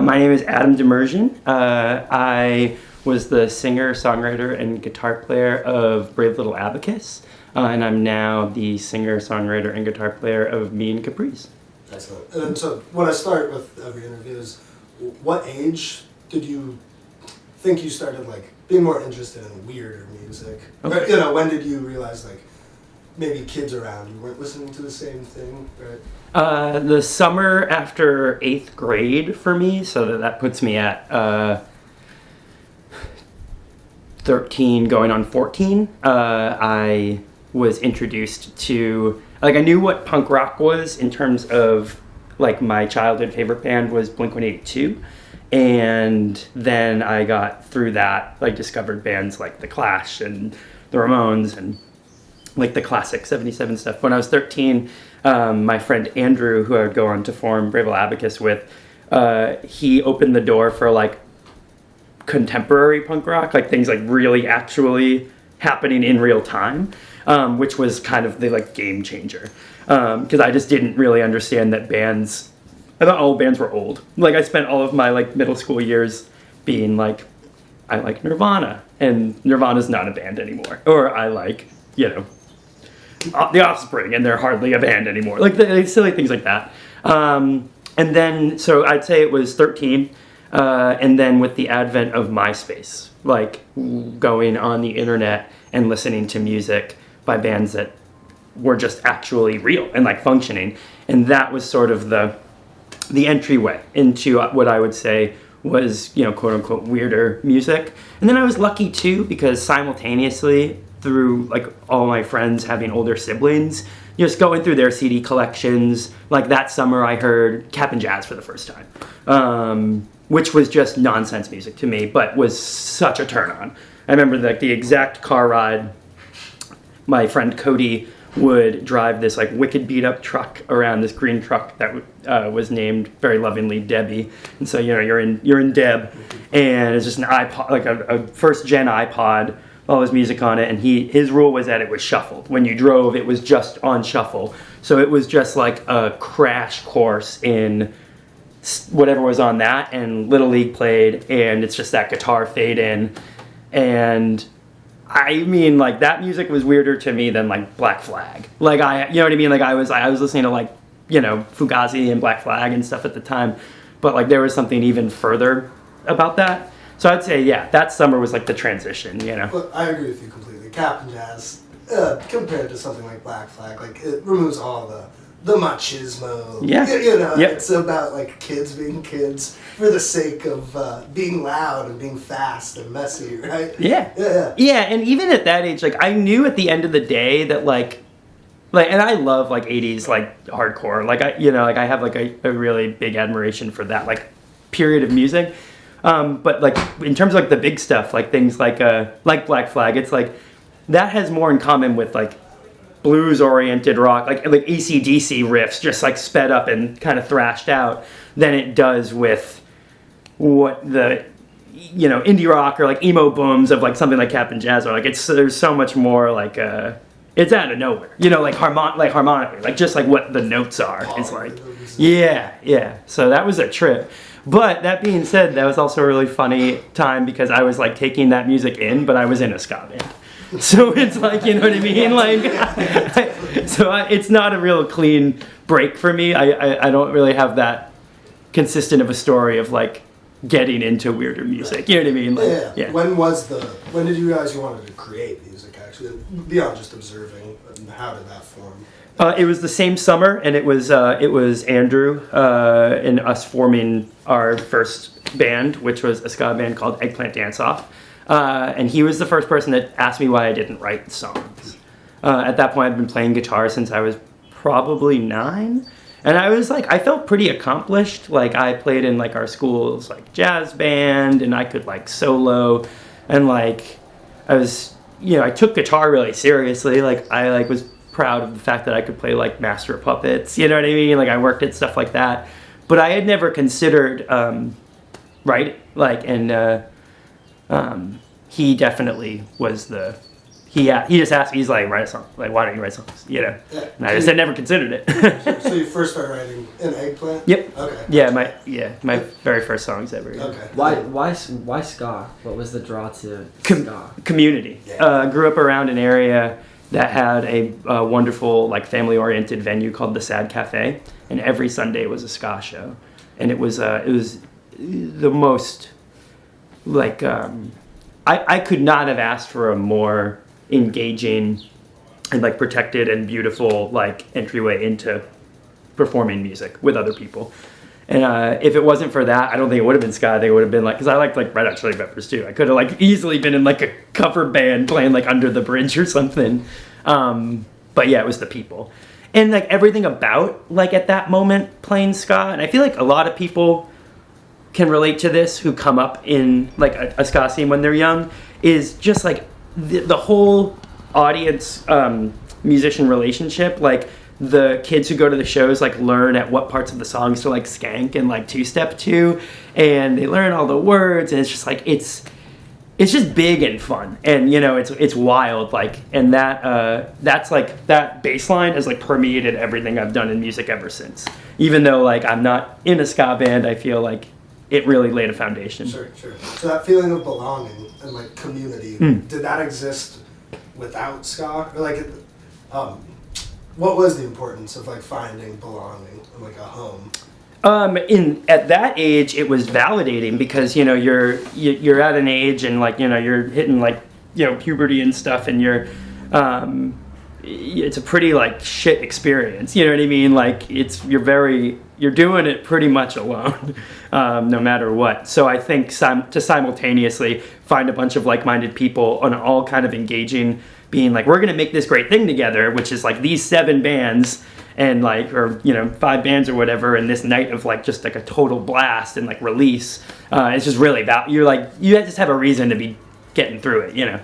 My name is Adam Demirjian. I was the singer, songwriter, and guitar player of Brave Little Abacus, and I'm now the singer, songwriter, and guitar player of Me and Capri's. Excellent. And so when I start with every interview is, what age did you think you started being more interested in weirder music? Okay. Or, when did you realize maybe kids around you weren't listening to the same thing, right? The summer after 8th grade for me, so that puts me at 13 going on 14, I was introduced to, I knew what punk rock was in terms of, my childhood favorite band was Blink-182, and then I got through that, discovered bands like The Clash and The Ramones and, the classic 77 stuff. When I was 13, my friend Andrew, who I would go on to form Brave Little Abacus with, he opened the door for, contemporary punk rock, things really actually happening in real time, which was kind of the game changer, because I just didn't really understand that I thought all bands were old. I spent all of my middle school years being I like Nirvana, and Nirvana's not a band anymore, or I like The Offspring, and they're hardly a band anymore, silly things like that. And then so I'd say it was 13. And then with the advent of MySpace, going on the internet and listening to music by bands that were just actually real and functioning, and that was sort of the entryway into what I would say was, quote unquote weirder music. And then I was lucky too, because simultaneously through all my friends having older siblings, just going through their CD collections, that summer I heard Capri Jazz for the first time. Which was just nonsense music to me, but was such a turn on. I remember the exact car ride. My friend Cody would drive this wicked beat up truck around, this green truck that was named very lovingly Debbie. And so you're in Deb, and it's just an iPod, a first gen iPod, all his music on it, and his rule was that it was shuffled. When you drove, it was just on shuffle. So it was just a crash course in whatever was on that, and Little League played, and it's just that guitar fade in, and I mean that music was weirder to me than Black Flag. You know what I mean? I was listening to Fugazi and Black Flag and stuff at the time, but there was something even further about that. So I'd say that summer was the transition. Well, I agree with you completely. Capri Jazz, compared to something like Black Flag, it removes all the machismo. Yeah. Yep. It's about kids being kids for the sake of being loud and being fast and messy, right? Yeah. Yeah, and even at that age, I knew at the end of the day that and I love 80s hardcore. I have a really big admiration for that period of music. But in terms of the big stuff, things like Black Flag, it's that has more in common with blues-oriented rock, like AC/DC riffs, just sped up and kind of thrashed out, than it does with what the indie rock or emo booms of something like Capri Jazz are. There's so much more it's out of nowhere, harmonically, just what the notes are. It's yeah. So that was a trip. But that being said, that was also a really funny time because I was taking that music in, but I was in a ska band. So it's you know what I mean? So it's not a real clean break for me. I don't really have that consistent of a story of getting into weirder music. You know what I mean? Yeah. When did you realize you wanted to create music, actually, beyond just observing? And how did that form? It was the same summer, and it was Andrew and us forming our first band, which was a ska band called Eggplant Danceoff. And he was the first person that asked me why I didn't write songs. At that point, I'd been playing guitar since I was probably 9. And I was I felt pretty accomplished. I played in our school's jazz band, and I could solo. And I was, I took guitar really seriously. I was proud of the fact that I could play Master of Puppets. You know what I mean? I worked at stuff like that. But I had never considered writing. He definitely was he just asked me, he's like, write a song. Like, why don't you write songs? You know? Yeah. And I just had never considered it. So you first started writing in Eggplant? Yep. Okay. Yeah, my very first songs ever. Yeah. Okay. Why ska? What was the draw to ska? Community. Yeah. Grew up around an area that had a wonderful, like, family-oriented venue called the Sad Cafe, and every Sunday was a ska show, and it was the most, like, I could not have asked for a more engaging and, like, protected and beautiful, like, entryway into performing music with other people. And if it wasn't for that, I don't think it would have been ska. I think it would have been like, because I liked like Red Hot Chili Peppers too. I could have like easily been in like a cover band playing like Under the Bridge or something. But yeah, it was the people and like everything about like at that moment playing ska. And I feel like a lot of people can relate to this who come up in like a ska scene when they're young. Is just like the whole audience musician relationship, like. The kids who go to the shows like learn at what parts of the songs to like skank and like two-step to, and they learn all the words, and it's just like it's just big and fun, and you know it's wild, like, and that's like that bass line has like permeated everything I've done in music ever since. Even though like I'm not in a ska band, I feel like it really laid a foundation. Sure. So that feeling of belonging and like community, did that exist without ska, or like what was the importance of like finding belonging and like a home? At that age, it was validating because you know you're at an age and like you know you're hitting like you know puberty and stuff, and you're it's a pretty like shit experience. You know what I mean? Like you're doing it pretty much alone, no matter what. So I think to simultaneously find a bunch of like-minded people on all kind of engaging. Being like, we're going to make this great thing together, which is like these 7 bands and like, or, you know, 5 bands or whatever. And this night of like, just like a total blast and like release. It's just really you're like, you just have a reason to be getting through it, you know?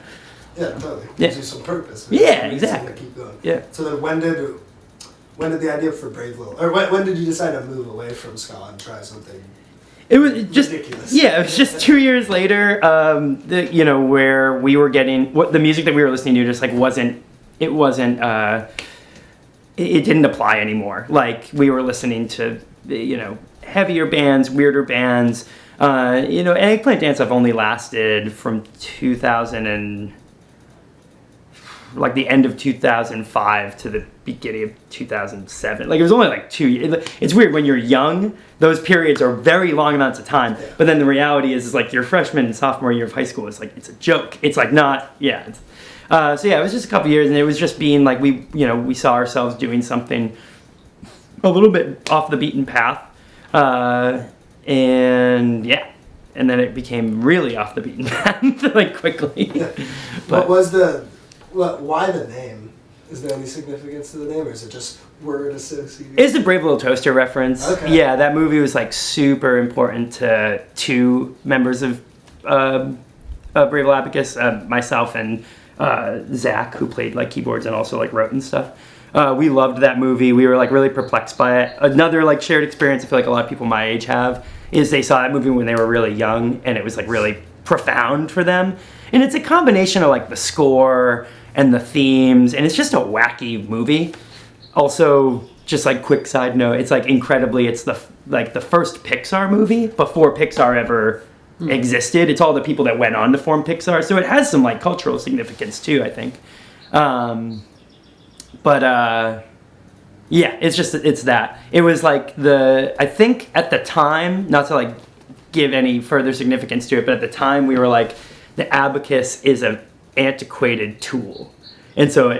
Yeah, totally. Yeah. Gives you some purpose. Yeah, exactly. To keep going. Yeah. So then when did the idea for Brave Little, or when did you decide to move away from ska and try something? It was just ridiculous. Yeah. It was just 2 years later. You know, where we were getting the music that we were listening to just like wasn't. It didn't apply anymore. Like we were listening to you know heavier bands, weirder bands. You know, Eggplant Danceoff only lasted from 2000 and like the end of 2005 to the beginning of 2007. Like it was only like 2 years. It's weird when you're young. Those periods are very long amounts of time. But then the reality is like your freshman and sophomore year of high school is like it's a joke. It's like not so yeah, it was just a couple years, and it was just being like we saw ourselves doing something a little bit off the beaten path, and then it became really off the beaten path like quickly. But why the name? Is there any significance to the name, or is it just word associated? It's a Brave Little Toaster reference. Okay. Yeah, that movie was like super important to 2 members of Brave Little Abacus, myself and Zach, who played like keyboards and also like wrote and stuff. We loved that movie. We were like really perplexed by it. Another like shared experience I feel like a lot of people my age have is they saw that movie when they were really young, and it was like really profound for them. And it's a combination of like the score and the themes, and it's just a wacky movie. Also, just like quick side note, it's like incredibly, it's the first Pixar movie before Pixar ever existed. It's all the people that went on to form Pixar, so it has some like cultural significance too, I think. Yeah, it's that. It was like I think at the time, not to like give any further significance to it, but at the time we were like, the abacus is an antiquated tool. And so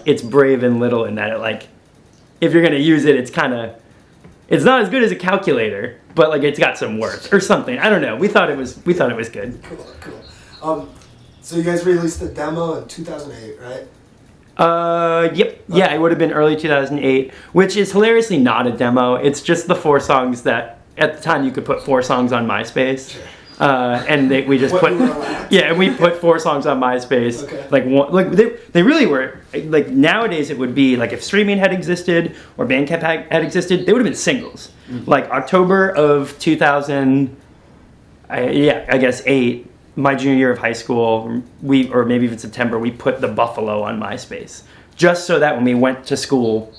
it's brave and little in that it like, if you're going to use it, it's not as good as a calculator, but like it's got some worth or something. I don't know. We thought it was good. Cool. So you guys released the demo in 2008, right? Yep. Okay. Yeah, it would have been early 2008, which is hilariously not a demo. It's just the 4 songs that at the time you could put 4 songs on MySpace. Sure. And we just and we put 4 songs on MySpace. Okay. Like they really were like, nowadays it would be like if streaming had existed or Bandcamp had existed, they would have been singles. Mm-hmm. Like October of 2000, I guess 8. my junior year of high school, or maybe even September, we put the Buffalo on MySpace. Just so that when we went to school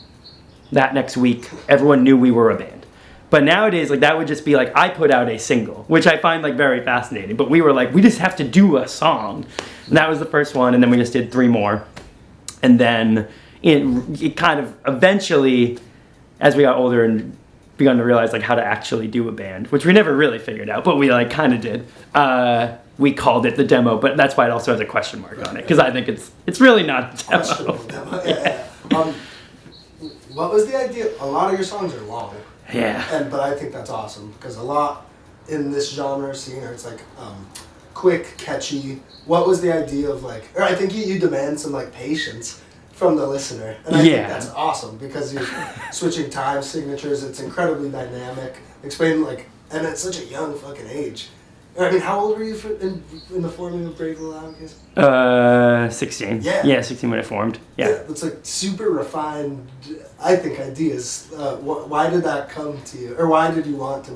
that next week, everyone knew we were a band. But nowadays, like, that would just be like, I put out a single, which I find like very fascinating. But we were like, we just have to do a song. And that was the first one, and then we just did 3 more. And then it kind of eventually, as we got older and begun to realize like how to actually do a band, which we never really figured out, but we like kind of did. We called it the demo, but that's why it also has a question mark on it, because I think it's really not a demo. Yeah. What was the idea? A lot of your songs are long. Yeah. But I think that's awesome, because a lot in this genre scene, it's like quick, catchy. What was the idea of like? Or I think you demand some like patience from the listener, and I think that's awesome, because you're switching time signatures. It's incredibly dynamic. Explain like, and at such a young fucking age. I mean, how old were you in the forming of Brave Little Abacus? 16. Yeah. Yeah, 16 when it formed. Yeah. It's like super refined, I think, ideas. Why did that come to you? Or why did you want to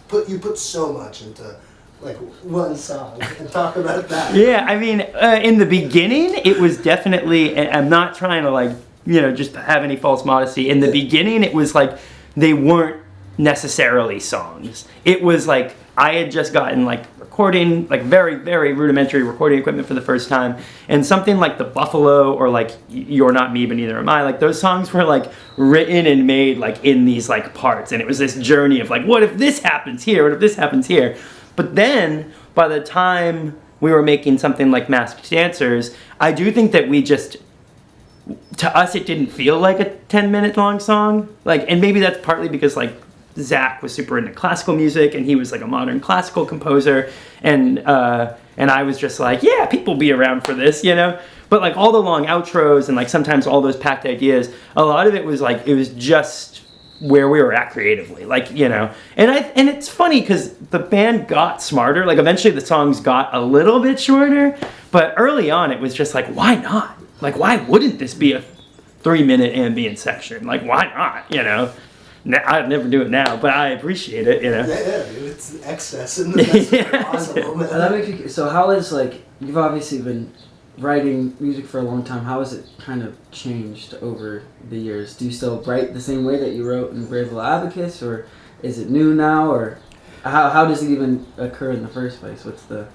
put so much into like one song and talk about that? Yeah, I mean, in the beginning, it was definitely, and I'm not trying to like, just have any false modesty. In the beginning, it was like, they weren't necessarily songs. It was like, I had just gotten like recording, like very, very rudimentary recording equipment for the first time, and something like the Buffalo or like You're Not Me But Neither Am I, like those songs were like written and made like in these like parts, and it was this journey of like, what if this happens here? What if this happens here? But then by the time we were making something like Masked Dancers, I do think that we just, to us, it didn't feel like a 10-minute long song. Like, and maybe that's partly because like Zach was super into classical music, and he was like a modern classical composer, and I was just like, yeah, people be around for this, But like all the long outros and like sometimes all those packed ideas, a lot of it was like, it was just where we were at creatively, like, and it's funny because the band got smarter. Like eventually the songs got a little bit shorter, but early on it was just like, why not? Like, why wouldn't this be a 3-minute ambient section? Like, why not? I'd never do it now, but I appreciate it, Yeah, dude, it's excess in the best moment. That makes you, so how is, like, you've obviously been writing music for a long time. How has it kind of changed over the years? Do you still write the same way that you wrote in Brave Little Abacus, or is it new now, or how does it even occur in the first place? What's the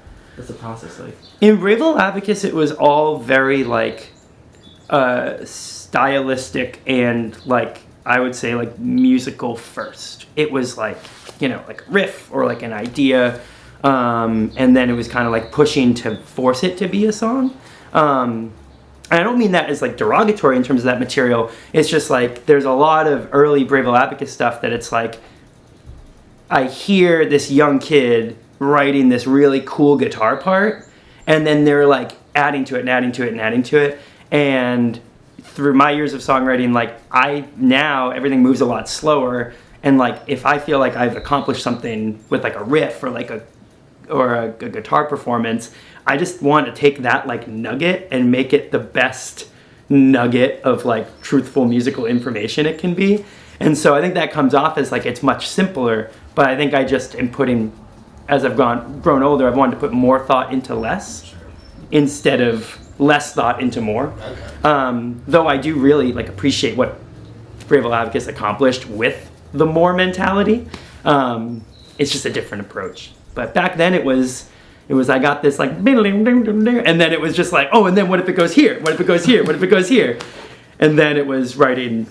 process like? In Brave Little Abacus, it was all very, like, stylistic and, like, I would say like musical first. It was like, like a riff or like an idea. And then it was kind of like pushing to force it to be a song. And I don't mean that as like derogatory in terms of that material. It's just like, there's a lot of early Brave Little Abacus stuff that it's like, I hear this young kid writing this really cool guitar part, and then they're like adding to it and adding to it and adding to it. And through my years of songwriting, like now everything moves a lot slower, and like if I feel like I've accomplished something with like a riff or like a guitar performance, I just want to take that like nugget and make it the best nugget of like truthful musical information it can be. And so I think that comes off as like it's much simpler, but I think I just am putting, as I've grown older, I've wanted to put more thought into less instead of less thought into more. Okay. Though I do really like appreciate what Brave Little Abacus accomplished with the more mentality. It's just a different approach. But back then it was I got this like, and then it was just like, oh, and then what if it goes here? What if it goes here? What if it goes here? And then it was writing,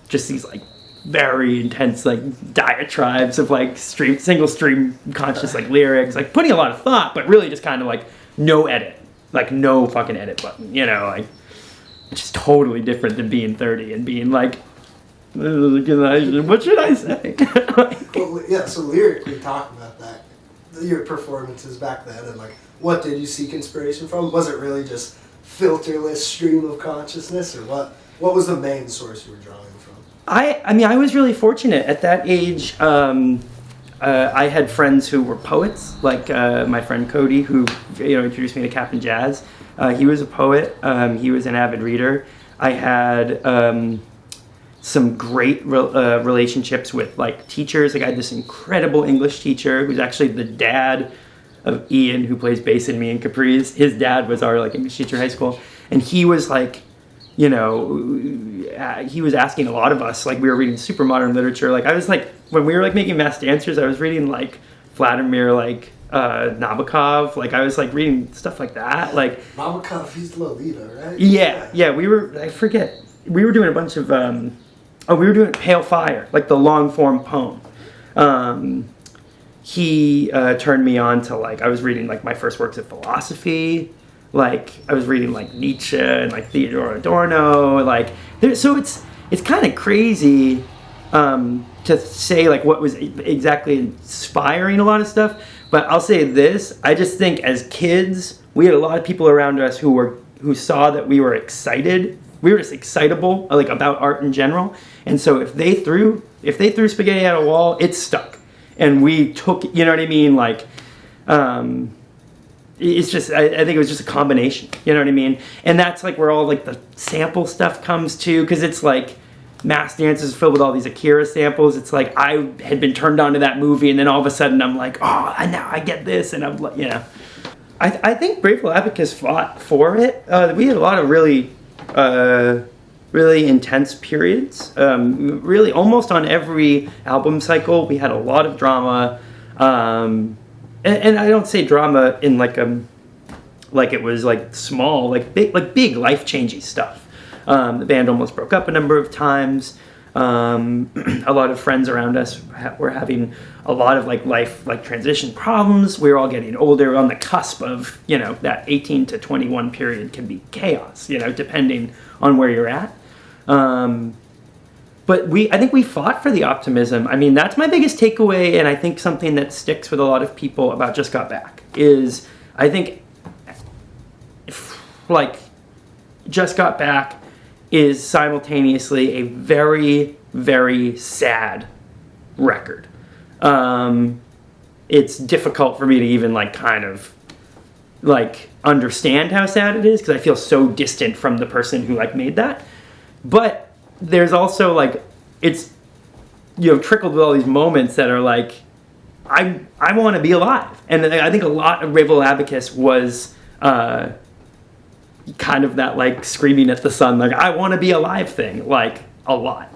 just these like very intense like diatribes of like single stream conscious like lyrics, like putting a lot of thought, but really just kind of like no edit. Like, no fucking edit button, like, it's just totally different than being 30 and being like, what should I say? Well, yeah, so lyrically, talk about that. Your performances back then, and like, what did you seek inspiration from? Was it really just filterless stream of consciousness, or what was the main source you were drawing from? I mean, I was really fortunate at that age. I had friends who were poets, like my friend Cody, who introduced me to Capri Jazz. He was a poet. He was an avid reader. I had some great relationships with like teachers. Like I had this incredible English teacher who's actually the dad of Ian, who plays bass in me and Capri's. His dad was our like English teacher in high school, and he was like, you know, he was asking a lot of us, like we were reading super modern literature. Like I was like, when we were like making Masked Dancers, I was reading like Vladimir, like Nabokov. Like I was like reading stuff like that. Like Nabokov, he's Lolita, right? Yeah. We were, I forget, we were doing a bunch of, we were doing Pale Fire, like the long form poem. He turned me on to like, I was reading like my first works of philosophy. Like I was reading like Nietzsche and like Theodor Adorno. Like so it's kind of crazy to say like what was exactly inspiring a lot of stuff. But I'll say this: I just think as kids, we had a lot of people around us who saw that we were excited. We were just excitable like about art in general. And so if they threw spaghetti at a wall, it stuck. And we took, you know what I mean? Like, it's just, I think it was just a combination, you know what I mean? And that's like where all like the sample stuff comes to, because it's like Masked Dancers is filled with all these Akira samples. It's like I had been turned on to that movie, and then all of a sudden I'm like, oh, now I get this, and I'm like, you know. I think Brave Little Abacus fought for it. We had a lot of really intense periods. Really, almost on every album cycle, we had a lot of drama. And I don't say drama in like it was like small, like big life-changing stuff. The band almost broke up a number of times. A lot of friends around us were having a lot of life transition problems. We were all getting older, on the cusp of, you know, that 18 to 21 period can be chaos, you know, depending on where you're at. But I think we fought for the optimism. I mean, that's my biggest takeaway, and I think something that sticks with a lot of people about Just Got Back is, I think, Just Got Back is simultaneously a very, very sad record. It's difficult for me to even understand how sad it is, because I feel so distant from the person who made that. But there's also it's, you know, trickled with all these moments that are I want to be alive. And I think a lot of Brave Little Abacus was kind of that screaming at the sun, I want to be alive thing, a lot.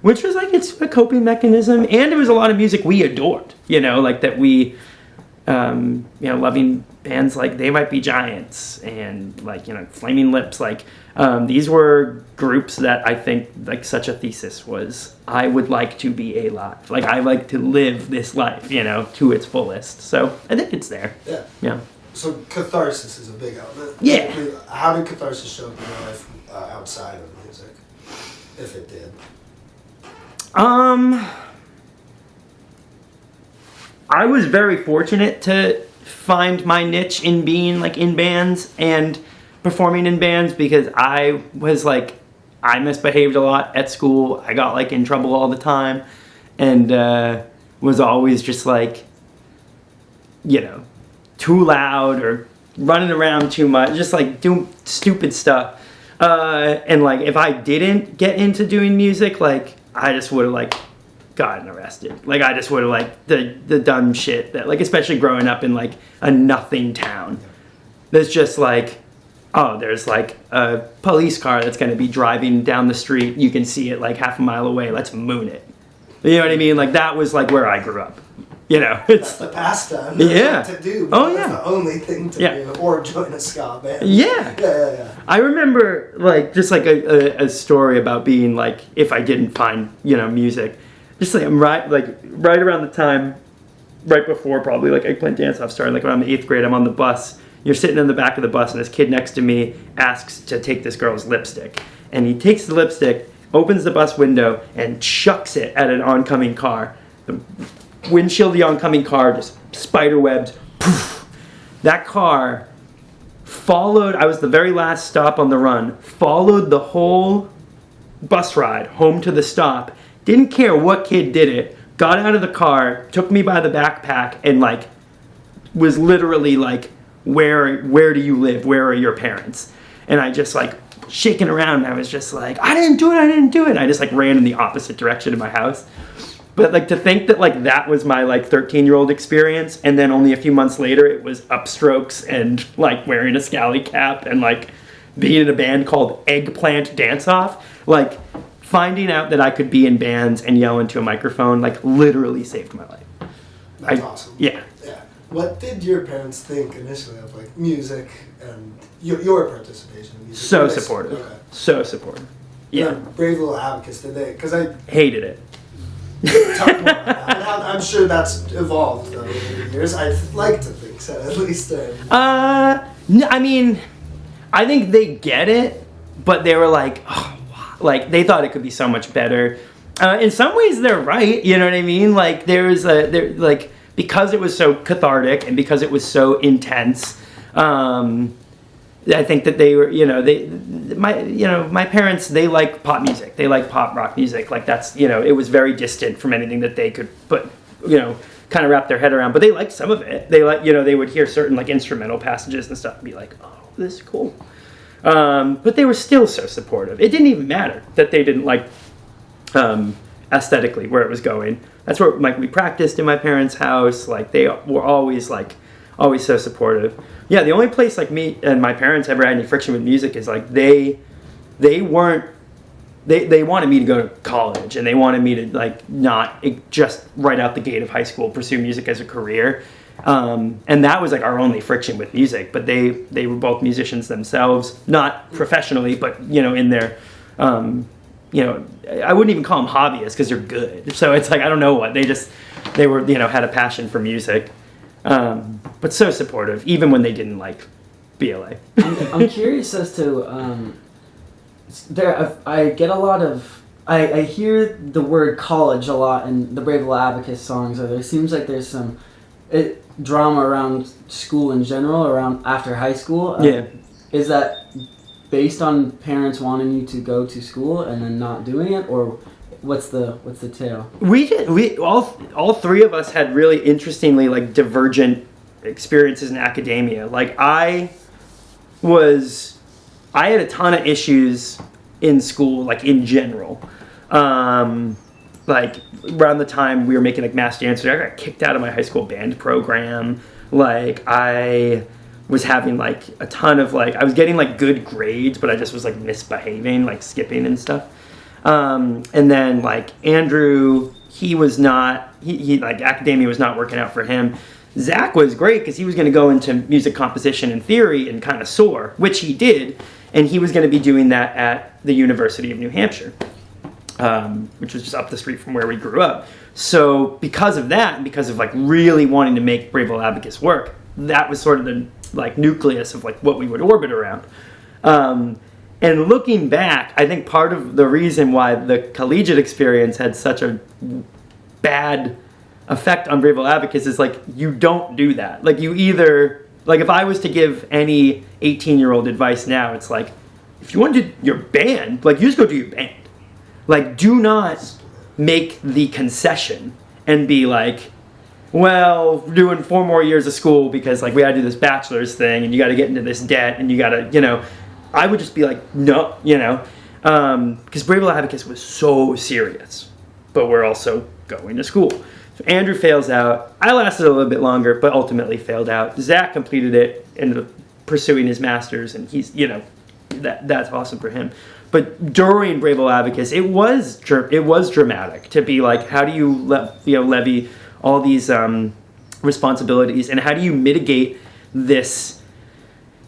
Which was it's a coping mechanism, and it was a lot of music we adored, you know, that we, you know, loving bands like They Might Be Giants and you know, Flaming Lips, these were groups that I think such a thesis was, I would like to be alive. I like to live this life, you know, to its fullest. So I think it's there. Yeah. Yeah. So catharsis is a big element. Yeah. How did catharsis show up in your life outside of music, if it did? I was very fortunate to find my niche in being in bands and performing in bands, because I was I misbehaved a lot at school. I got in trouble all the time, and was always just you know, too loud or running around too much, just doing stupid stuff. And if I didn't get into doing music, I just would have gotten arrested. I just would have the dumb shit that especially growing up in a nothing town. There's just oh, there's a police car that's going to be driving down the street. You can see it half a mile away. Let's moon it. You know what I mean? That was where I grew up. You know, it's that's the pastime. Yeah. To do. Oh yeah. That's the only thing to do, or join a ska band. Yeah. Yeah. I remember just a story about being if I didn't find, you know, music, just I'm right around the time, right before probably Eggplant Danceoff started, around the 8th grade. I'm on the bus. You're sitting in the back of the bus, and this kid next to me asks to take this girl's lipstick, and he takes the lipstick, opens the bus window, and chucks it at an oncoming car. The windshield of the oncoming car just spiderwebbed. Poof. That car followed, I was the very last stop on the run, followed the whole bus ride home to the stop, didn't care what kid did it, got out of the car, took me by the backpack, and was literally where do you live? Where are your parents? And I just shaking around, and I was just I didn't do it. I just ran in the opposite direction of my house. But like to think that like that was my like 13-year-old experience, and then only a few months later it was upstrokes and like wearing a scally cap and like being in a band called Eggplant Danceoff. Like finding out that I could be in bands and yell into a microphone like literally saved my life. That's awesome. Yeah. Yeah. What did your parents think initially of like music and your participation in music? So supportive. Okay. So supportive. Yeah. Brave Little Abacus, did they? Because I hated it. talk more about that. I'm sure that's evolved though over the years. I'd like to think so, at least. No, I mean, I think they get it, but they were like, oh, wow. Like they thought it could be so much better. In some ways, they're right. You know what I mean? Like like because it was so cathartic and because it was so intense. I think that they were, my parents, they like pop music. They like pop rock music. Like that's, it was very distant from anything that they could kind of wrap their head around. But they liked some of it. They like, they would hear certain like instrumental passages and stuff and be like, oh, this is cool. But they were still so supportive. It didn't even matter that they didn't like aesthetically where it was going. That's where like we practiced in my parents' house. Like they were always so supportive. Yeah, the only place like me and my parents ever had any friction with music is like they wanted me to go to college, and they wanted me to like not just right out the gate of high school pursue music as a career. And that was like our only friction with music. But they were both musicians themselves, not professionally, but in their I wouldn't even call them hobbyists because they're good. So it's like I don't know what they were had a passion for music. But so supportive, even when they didn't like BLA. I'm curious as to I get a lot of I hear the word college a lot in the Brave Little Abacus songs. Or there seems like there's some drama around school in general, around after high school. Yeah, is that based on parents wanting you to go to school and then not doing it, or what's the tale? We all three of us had really interestingly like divergent experiences in academia. Like I had a ton of issues in school, like in general. Like around the time we were making like Mass Dancer, I got kicked out of my high school band program. Like I was having like a ton of like I was getting like good grades, but I just was like misbehaving, like skipping and stuff. And then like Andrew, he like academia was not working out for him. Zach was great because he was going to go into music composition and theory and kind of soar, which he did, and he was going to be doing that at the University of New Hampshire, which was just up the street from where we grew up. So because of that, and because of like really wanting to make Brave Little Abacus work, that was sort of the like nucleus of like what we would orbit around. And looking back, I think part of the reason why the collegiate experience had such a bad effect on Brave Little Abacus is like you don't do that. Like you either like if I was to give any 18-year-old advice now, it's like if you want to do your band, like you just go do your band. Like do not make the concession and be like, well, we're doing 4 more years of school because like we gotta do this bachelor's thing and you gotta get into this debt and you gotta, I would just be like, no, because Brave Little Abacus was so serious, but we're also going to school. So Andrew fails out. I lasted a little bit longer, but ultimately failed out. Zach completed it, ended up pursuing his master's, and he's, that's awesome for him. But during Brave Little Abacus, it was dramatic to be like, how do you levy all these responsibilities, and how do you mitigate this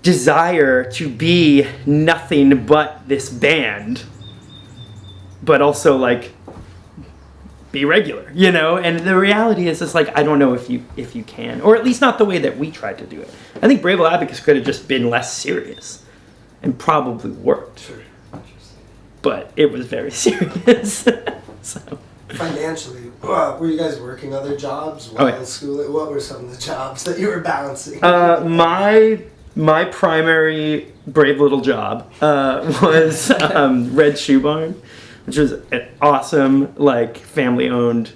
desire to be nothing but this band, but also like be regular, and the reality is it's like I don't know if you can, or at least not the way that we tried to do it. I think Brave Little Abacus could have just been less serious and probably worked. Sure. But it was very serious. So financially, were you guys working other jobs while schooling? What were some of the jobs that you were balancing? My primary Brave Little job was Red Shoe Barn, which was an awesome, like, family-owned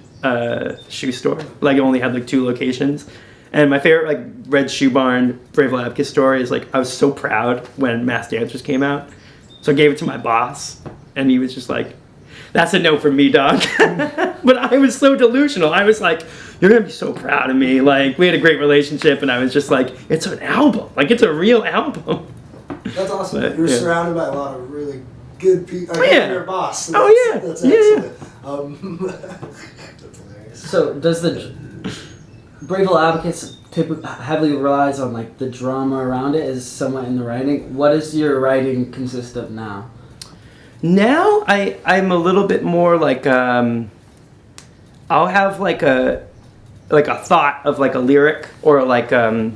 shoe store. Like, it only had, like, 2 locations. And my favorite, like, Red Shoe Barn, Brave Little Abacus story is, like, I was so proud when Mass Dancers came out. So I gave it to my boss, and he was just like, that's a no from me, dog. But I was so delusional. I was like, you're going to be so proud of me. Like, we had a great relationship, and I was just like, it's an album. Like, it's a real album. That's awesome. But, You're yeah. surrounded by a lot of really good people. Oh, yeah. You're a boss. So That's that's excellent. That's hilarious. So does the Brave Little Abacus heavily relies on like the drama around it is somewhat in the writing? What does your writing consist of now? Now I'm a little bit more like I'll have like a thought of like a lyric or like and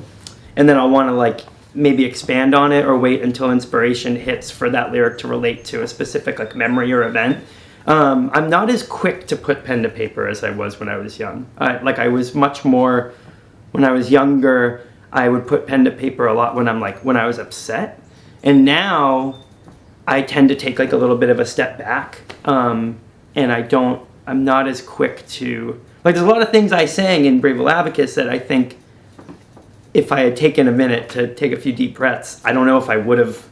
then I'll want to like maybe expand on it or wait until inspiration hits for that lyric to relate to a specific like memory or event. I'm not as quick to put pen to paper as I was when I was young. I was much more when I was younger. I would put pen to paper a lot when I was upset, and now I tend to take like a little bit of a step back, and I'm not as quick to, like, there's a lot of things I sang in Brave Little Abacus that I think if I had taken a minute to take a few deep breaths, I don't know if I would have,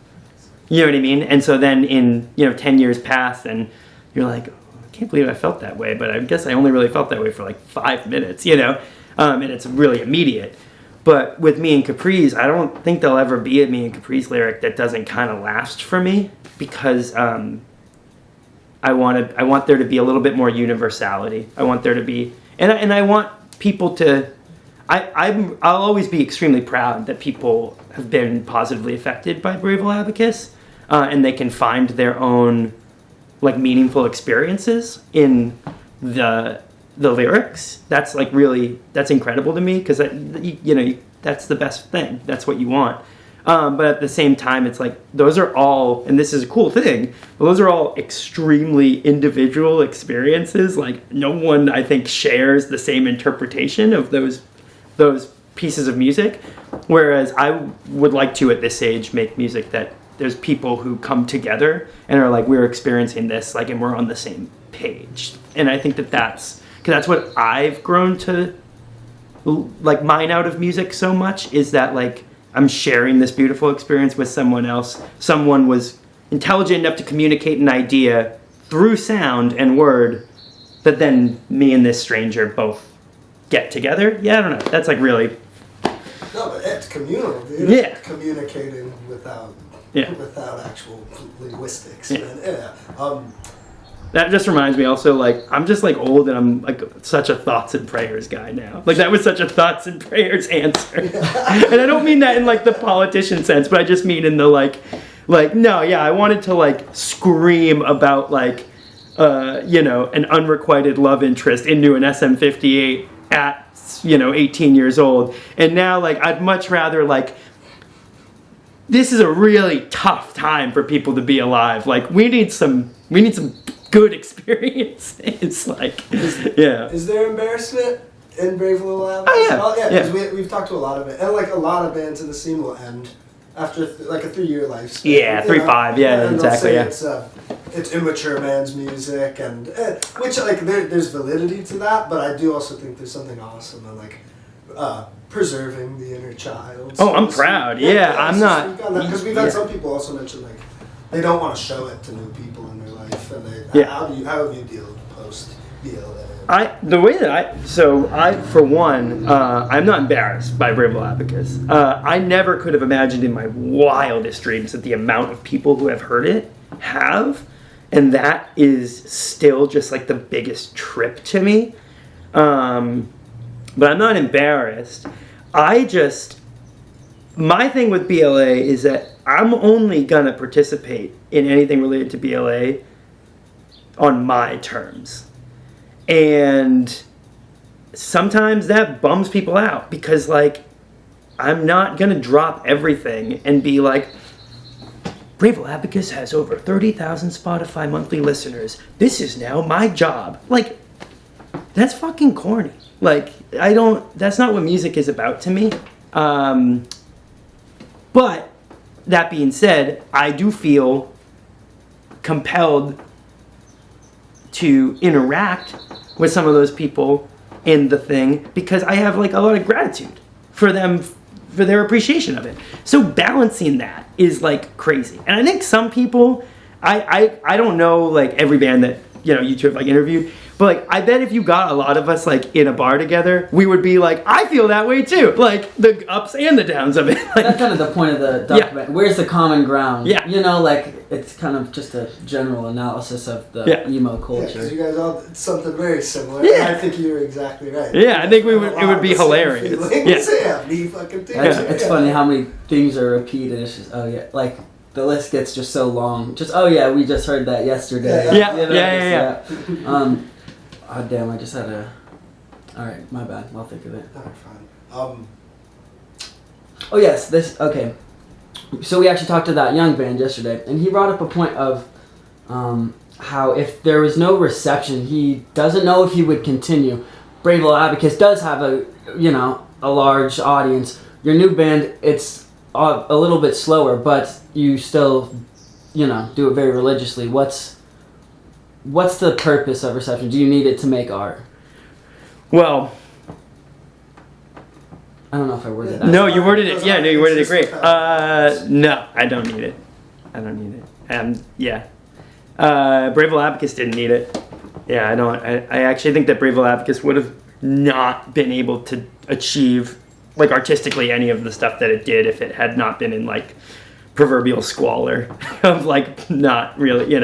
you know what I mean? And so then 10 years pass and you're like, oh, I can't believe I felt that way, but I guess I only really felt that way for like 5 minutes, and it's really immediate. But with Me and Capri's, I don't think there'll ever be a Me and Capri's lyric that doesn't kind of last for me, because I want there to be a little bit more universality. I want there to be, and I want people to, I'll always be extremely proud that people have been positively affected by Brave Little Abacus, and they can find their own like meaningful experiences in the lyrics. That's like that's incredible to me, because that's the best thing. That's what you want. But at the same time, it's like those are all, and this is a cool thing, but those are all extremely individual experiences. Like no one, I think, shares the same interpretation of those pieces of music. Whereas I would like to, at this age, make music that there's people who come together and are like, we're experiencing this, like, and we're on the same page. And I think that's what I've grown to like mine out of music so much, is that like I'm sharing this beautiful experience with someone else. Someone was intelligent enough to communicate an idea through sound and word that then me and this stranger both get together. Yeah, I don't know. That's like really... No, but it's communal, dude. Yeah. It's communicating without actual linguistics. Yeah. Yeah. That just reminds me also, like, I'm just, like, old and I'm, like, such a thoughts and prayers guy now. Like, that was such a thoughts and prayers answer. And I don't mean that in, like, the politician sense, but I just mean in the, like, no, yeah, I wanted to, like, scream about, like, an unrequited love interest into an SM58 at, 18 years old. And now, like, I'd much rather, like, this is a really tough time for people to be alive. Like, we need some good experiences. Like, yeah. Is there embarrassment in Brave Little Abacus? Oh, yeah. Yeah, because we've talked to a lot of it. And, like, a lot of bands in the scene will end after, like, a 3-year lifespan. Yeah, 3-5, yeah, and exactly, yeah. It's immature man's music, and which, like, there's validity to that, but I do also think there's something awesome in, like, preserving the inner child. Oh, I'm proud. Yeah, I'm not... Because we've had some people also mention, like, they don't want to show it to new people in their life, and how have you deal with post-BLA? For one, I'm not embarrassed by Brave Little Abacus. I never could have imagined in my wildest dreams that the amount of people who have heard it have, and that is still just like the biggest trip to me. But I'm not embarrassed. My thing with BLA is that I'm only gonna participate in anything related to BLA on my terms. And sometimes that bums people out, because, like, I'm not gonna drop everything and be like, Brave Little Abacus has over 30,000 Spotify monthly listeners. This is now my job. Like, that's fucking corny. Like, that's not what music is about to me. But that being said, I do feel compelled to interact with some of those people in the thing, because I have, like, a lot of gratitude for them, for their appreciation of it. So balancing that is, like, crazy. And I think some people, I don't know, like, every band that you two have like interviewed. But like, I bet if you got a lot of us like in a bar together, we would be like, I feel that way too. Like the ups and the downs of it. Like, that's kind of the point of the document. Where's the common ground? Yeah. Like it's kind of just a general analysis of the emo culture. Yeah, because you guys all did something very similar. Yeah. And I think you're exactly right. Yeah, I think it would be hilarious. Yeah, me fucking too. It's funny how many things are repeated. It's just, like the list gets just so long. Just, we just heard that yesterday. Yeah. Oh, damn, I just had a... Alright, my bad. I'll think of it. Alright, fine. Oh, yes, okay. So we actually talked to that young band yesterday, and he brought up a point of how if there was no reception, he doesn't know if he would continue. Brave Little Abacus does have a large audience. Your new band, it's a little bit slower, but you still, do it very religiously. What's the purpose of reception? Do you need it to make art? Well, I don't know if I worded that. No, you worded it. Yeah, no, you worded it great. No, I don't need it. Brave Little Abacus didn't need it. Yeah, I don't. I actually think that Brave Little Abacus would have not been able to achieve, like, artistically any of the stuff that it did if it had not been in, like, proverbial squalor of, like, not really,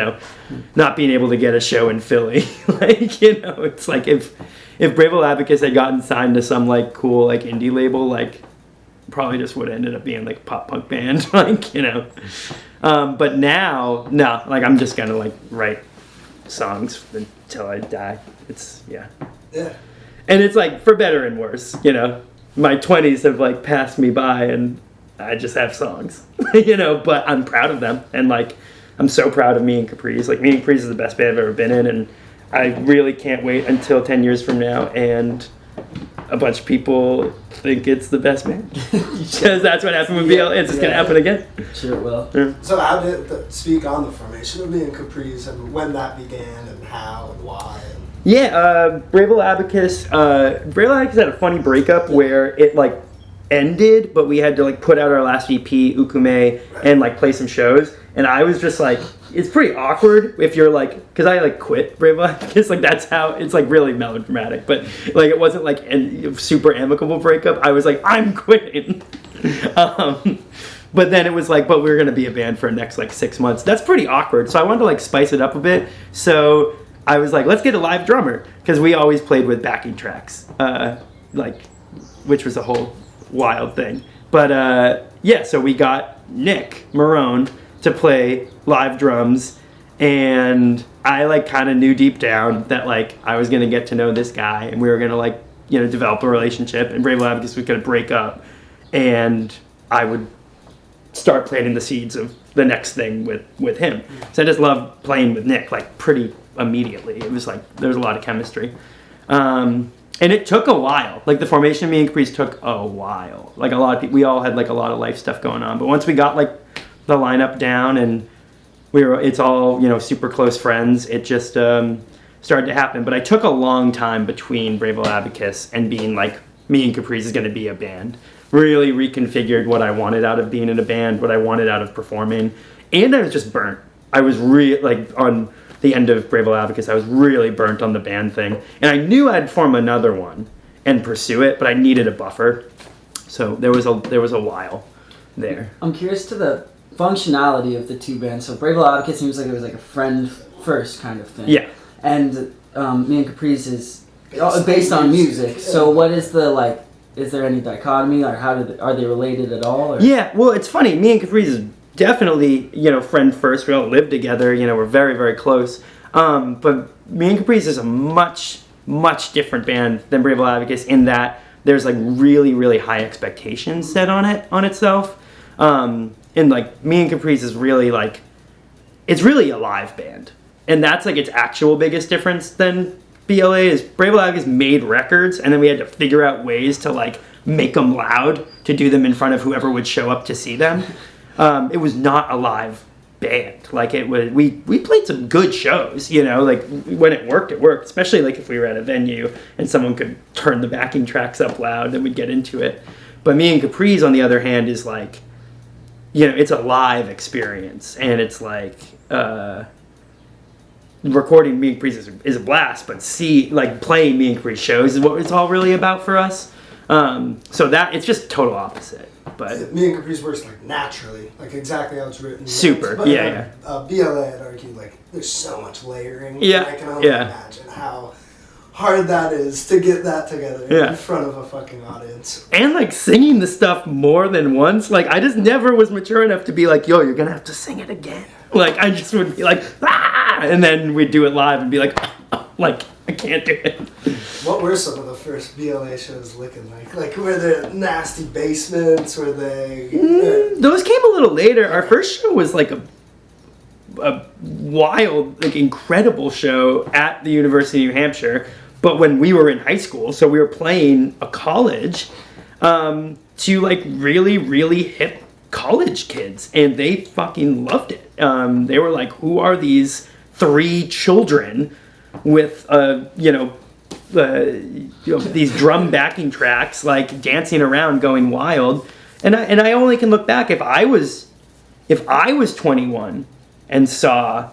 not being able to get a show in Philly. Like, it's like if Brave Little Abacus had gotten signed to some, like, cool, like, indie label, like, probably just would have ended up being, like, a pop-punk band, like, But now, no, like, I'm just gonna, like, write songs until I die. It's, yeah. And it's, like, for better and worse, My 20s have, like, passed me by, and I just have songs, but I'm proud of them. And, like, I'm so proud of Me and Capri's. Like, Me and Capri's is the best band I've ever been in, and I really can't wait until 10 years from now and a bunch of people think it's the best band. Because that's what happened with BL. It's just going to happen again. Sure it will. Yeah. So how did speak on the formation of Me and Capri's and when that began and how and why? Brave Little Abacus. Brave Little Abacus had a funny breakup where it, like, ended, but we had to, like, put out our last EP, Ukume, and, like, play some shows. And I was just like, it's pretty awkward if you're like, because I, like, quit Brave Little Abacus. Like, that's how, it's, like, really melodramatic. But, like, it wasn't, like, a super amicable breakup. I was like, I'm quitting. But then it was like, but we're going to be a band for the next, like, 6 months. That's pretty awkward. So I wanted to, like, spice it up a bit. So I was like, let's get a live drummer. Because we always played with backing tracks. Which was a whole wild thing. But so we got Nick Marone to play live drums, and I, like, kind of knew deep down that, like, I was gonna get to know this guy, and we were gonna, like, develop a relationship, and Brave Little Abacus was gonna break up, and I would start planting the seeds of the next thing with him. So I just loved playing with Nick, like, pretty immediately. It was like there was a lot of chemistry. And it took a while. Like, the formation of Me and Capri's took a while. Like, a lot of people, we all had, like, a lot of life stuff going on. But once we got, like, the lineup down and it's all, super close friends, it just started to happen. But I took a long time between Brave Little Abacus and being like, Me and Capri's is going to be a band. Really reconfigured what I wanted out of being in a band, what I wanted out of performing. And I was just burnt. I was on the end of Brave Little Abacus, I was really burnt on the band thing. And I knew I'd form another one and pursue it, but I needed a buffer. So there was a while there. I'm curious to the functionality of the two bands. So Brave Little Abacus seems like it was like a friend first kind of thing. Yeah. And Me and Capri's is based on music. So what is the, is there any dichotomy, or are they related at all? Or? Yeah, well, it's funny. Me and Capri's is definitely, friend first. We all live together. We're very, very close. But Me and Capri's is a much, much different band than Brave Little Abacus in that there's, like, really, really high expectations set on itself. And, like, Me and Capri's is really, like, it's really a live band. And that's, like, its actual biggest difference than BLA is Brave Little Abacus made records, and then we had to figure out ways to, like, make them loud to do them in front of whoever would show up to see them. It was not a live band. Like, it was, we played some good shows, like, when it worked, especially, like, if we were at a venue and someone could turn the backing tracks up loud, then we'd get into it. But Me and Capri's, on the other hand, is like, it's a live experience, and it's like, recording Me and Capri is a blast, but playing Me and Capri shows is what it's all really about for us. So that it's just total opposite. But Me and Capri's works like naturally, like exactly how it's written. Super, but, yeah. BLA, I'd argue, like there's so much layering. Yeah, I can only imagine how hard that is to get that together in front of a fucking audience. And like singing the stuff more than once, like I just never was mature enough to be like, yo, you're gonna have to sing it again. Like I just would be like, ah, and then we'd do it live and be like, like I can't do it. What were some of the first BLA shows looking like? Like were there nasty basements? Were they? Those came a little later. Our first show was like a wild, like incredible show at the University of New Hampshire. But when we were in high school, so we were playing a college to like really, really hip college kids, and they fucking loved it. They were like, "Who are these 3 children with these drum backing tracks, like dancing around, going wild?" And I only can look back if I was 21 and saw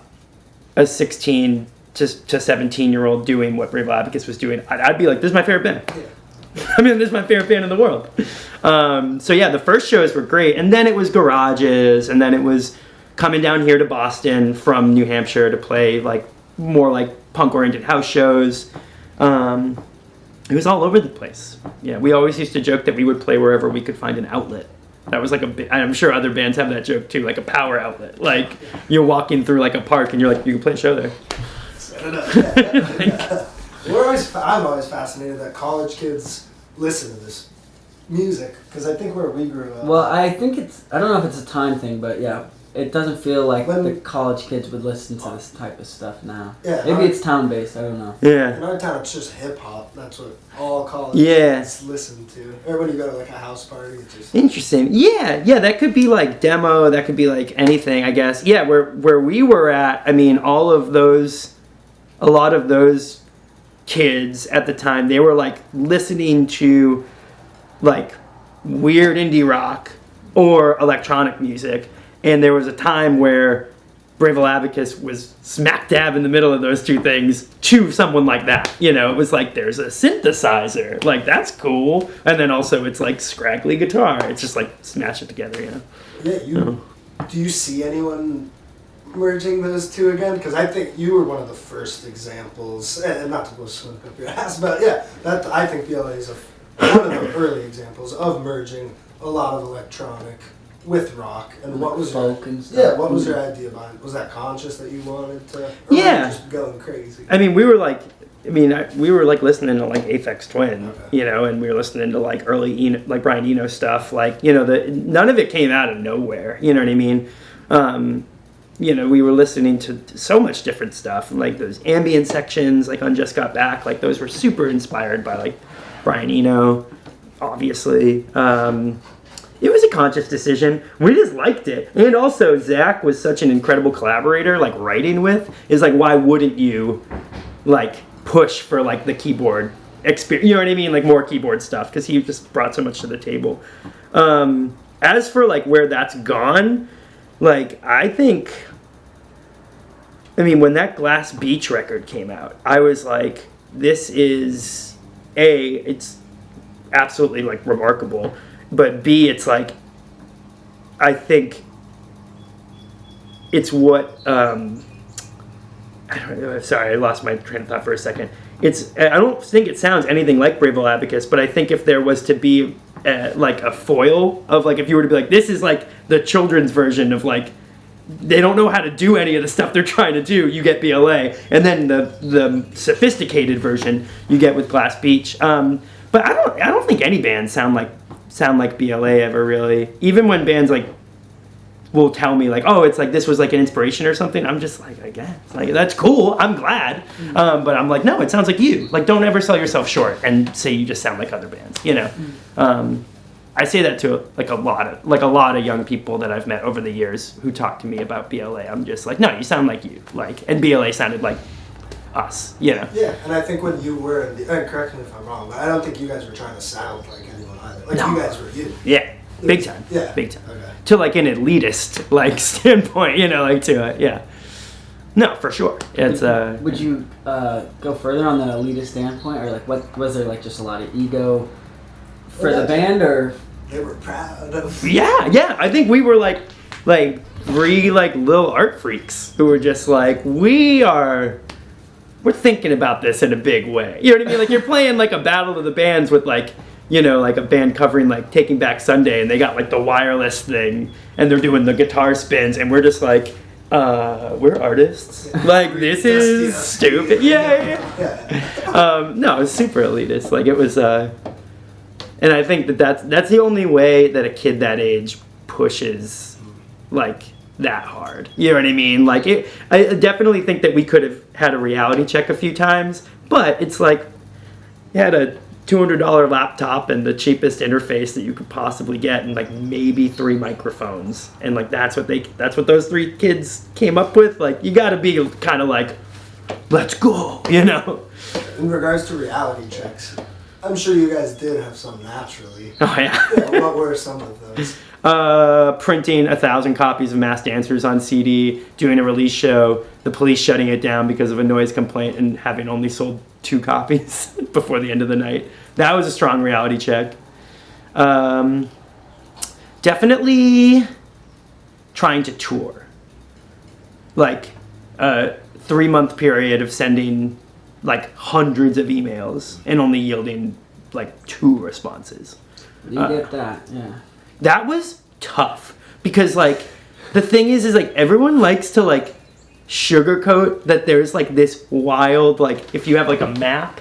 a 16 to 17-year-old doing what Brave Little Abacus was doing, I'd be like, this is my favorite band. Yeah. I mean, this is my favorite band in the world. So yeah, the first shows were great. And then it was garages, and then it was coming down here to Boston from New Hampshire to play like more like punk-oriented house shows. It was all over the place. Yeah, we always used to joke that we would play wherever we could find an outlet. That was like I'm sure other bands have that joke too, like a power outlet. Like you're walking through like a park and you're like, you can play a show there. I'm always fascinated that college kids listen to this music, because I think where we grew up. Well, I think I don't know if it's a time thing, but yeah, it doesn't feel like the college kids would listen to this type of stuff now. Yeah, maybe it's town based. I don't know. Yeah. In our town, it's just hip hop. That's what all college kids listen to. Or when you go to like a house party, it's just interesting. Yeah. That could be like demo. That could be like anything, I guess. Yeah. Where we were at, I mean, a lot of those kids at the time, they were like listening to like weird indie rock or electronic music. And there was a time where Brave Little Abacus was smack dab in the middle of those two things to someone like that. You know, it was like, there's a synthesizer. Like, that's cool. And then also it's like scraggly guitar. It's just like smash it together, you know? Yeah, do you see anyone merging those two again? Because I think you were one of the first examples, and not to go swim up your ass, but yeah, I think BLA is one of the early examples of merging a lot of electronic with rock. And what was folk and stuff. Yeah, what was your idea behind it? Was that conscious that you wanted to? Or were you just going crazy? I mean, we were like listening to like Aphex Twin, you know, and we were listening to like early like Brian Eno stuff. Like, you know, none of it came out of nowhere. You know what I mean? You know, we were listening to so much different stuff, like those ambient sections, like on Just Got Back. Like those were super inspired by like Brian Eno, obviously. It was a conscious decision. We just liked it. And also, Zach was such an incredible collaborator, like writing with, is like, why wouldn't you like push for like the keyboard experience? You know what I mean? Like more keyboard stuff, because he just brought so much to the table. As for like where that's gone, like I mean, when that Glass Beach record came out, I was like, this is it's absolutely like remarkable. But B, it's like, I think it's what, I don't know, sorry, I lost my train of thought for a second. I don't think it sounds anything like Brave Little Abacus, but I think if there was to be like a foil of like, if you were to be like, this is like the children's version of like, they don't know how to do any of the stuff they're trying to do, you get BLA. And then the sophisticated version you get with Glass Beach. But I don't think any bands sound like BLA ever really. Even when bands like will tell me like, oh, it's like this was like an inspiration or something, I'm just like, I guess like that's cool, I'm glad. But I'm like, no, it sounds like you. Like, don't ever sell yourself short and say you just sound like other bands, you know. I say that to like a lot of young people that I've met over the years who talk to me about BLA. I'm just like, no, you sound like you. Like, and BLA sounded like us, you know. Yeah, and I think when you were in the, correct me if I'm wrong, but I don't think you guys were trying to sound like anyone either. Like, you guys were you. Yeah, big time. Yeah. Big time. Okay. To like an elitist like standpoint, you know, like to it, yeah. No, for sure. It's Would you go further on the elitist standpoint, or like what was there like just a lot of ego for the band, or They were proud of. yeah. I think we were like three like little art freaks who were just like we're thinking about this in a big way. You know what I mean? Like you're playing like a battle of the bands with like, you know, like a band covering like Taking Back Sunday, and they got like the wireless thing and they're doing the guitar spins, and we're just like, we're artists. Like this is stupid. Yeah. No, it's super elitist. Like it was, and I think that's the only way that a kid that age pushes like that hard. You know what I mean? Like I definitely think that we could have had a reality check a few times, but it's like you had a $200 laptop and the cheapest interface that you could possibly get, and like maybe 3 microphones, and like that's what those 3 kids came up with. Like you got to be kind of like, let's go, you know. In regards to reality checks, I'm sure you guys did have some naturally. Oh yeah. What were some of those? Printing 1,000 copies of Masked Dancers on CD, doing a release show, the police shutting it down because of a noise complaint, and having only sold 2 copies before the end of the night. That was a strong reality check. Definitely trying to tour. Like a 3-month period of sending like hundreds of emails and only yielding like 2 responses. you get that? Yeah. That was tough because like the thing is like everyone likes to like sugarcoat that there's like this wild, like if you have like a map,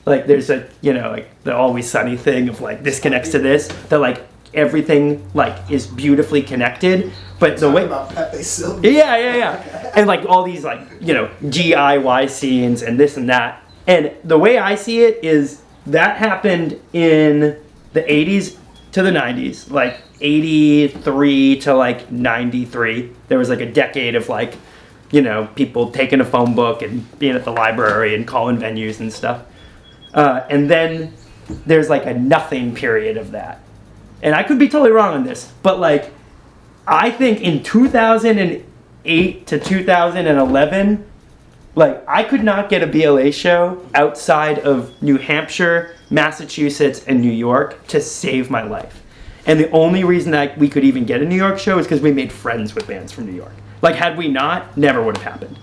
like there's a, you know, like the Always Sunny thing of like this connects to this, that like everything like is beautifully connected, but the way about Pepe Silvia. yeah and like all these like, you know, DIY scenes and this and that, and the way I see it is that happened in the 80s to the 90s, like 83 to like 93. There was like a decade of like, you know, people taking a phone book and being at the library and calling venues and stuff. And then there's like a nothing period of that. And I could be totally wrong on this, but like, I think in 2008 to 2011, like I could not get a BLA show outside of New Hampshire, Massachusetts, and New York to save my life. And the only reason that we could even get a New York show is because we made friends with bands from New York. Like had we not, never would have happened.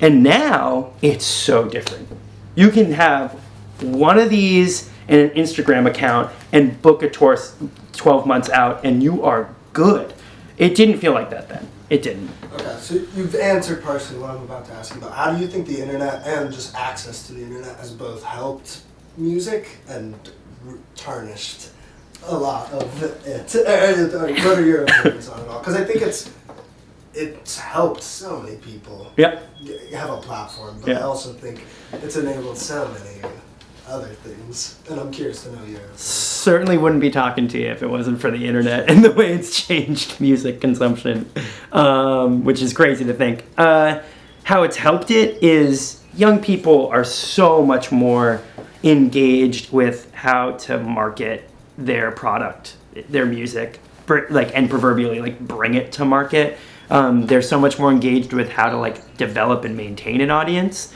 And now it's so different. You can have one of these and an Instagram account and book a tour 12 months out and you are good. It didn't feel like that then. It didn't. Okay, so you've answered partially what I'm about to ask you about. How do you think the internet and just access to the internet has both helped music and tarnished a lot of it? What are your opinions on it all? Because I think it's helped so many people have a platform, but I also think it's enabled so many other things, and I'm curious to know your opinion. Certainly wouldn't be talking to you if it wasn't for the internet and the way it's changed music consumption, which is crazy to think. How it's helped it is young people are so much more engaged with how to market their product, their music, like, and proverbially like bring it to market. They're so much more engaged with how to like develop and maintain an audience.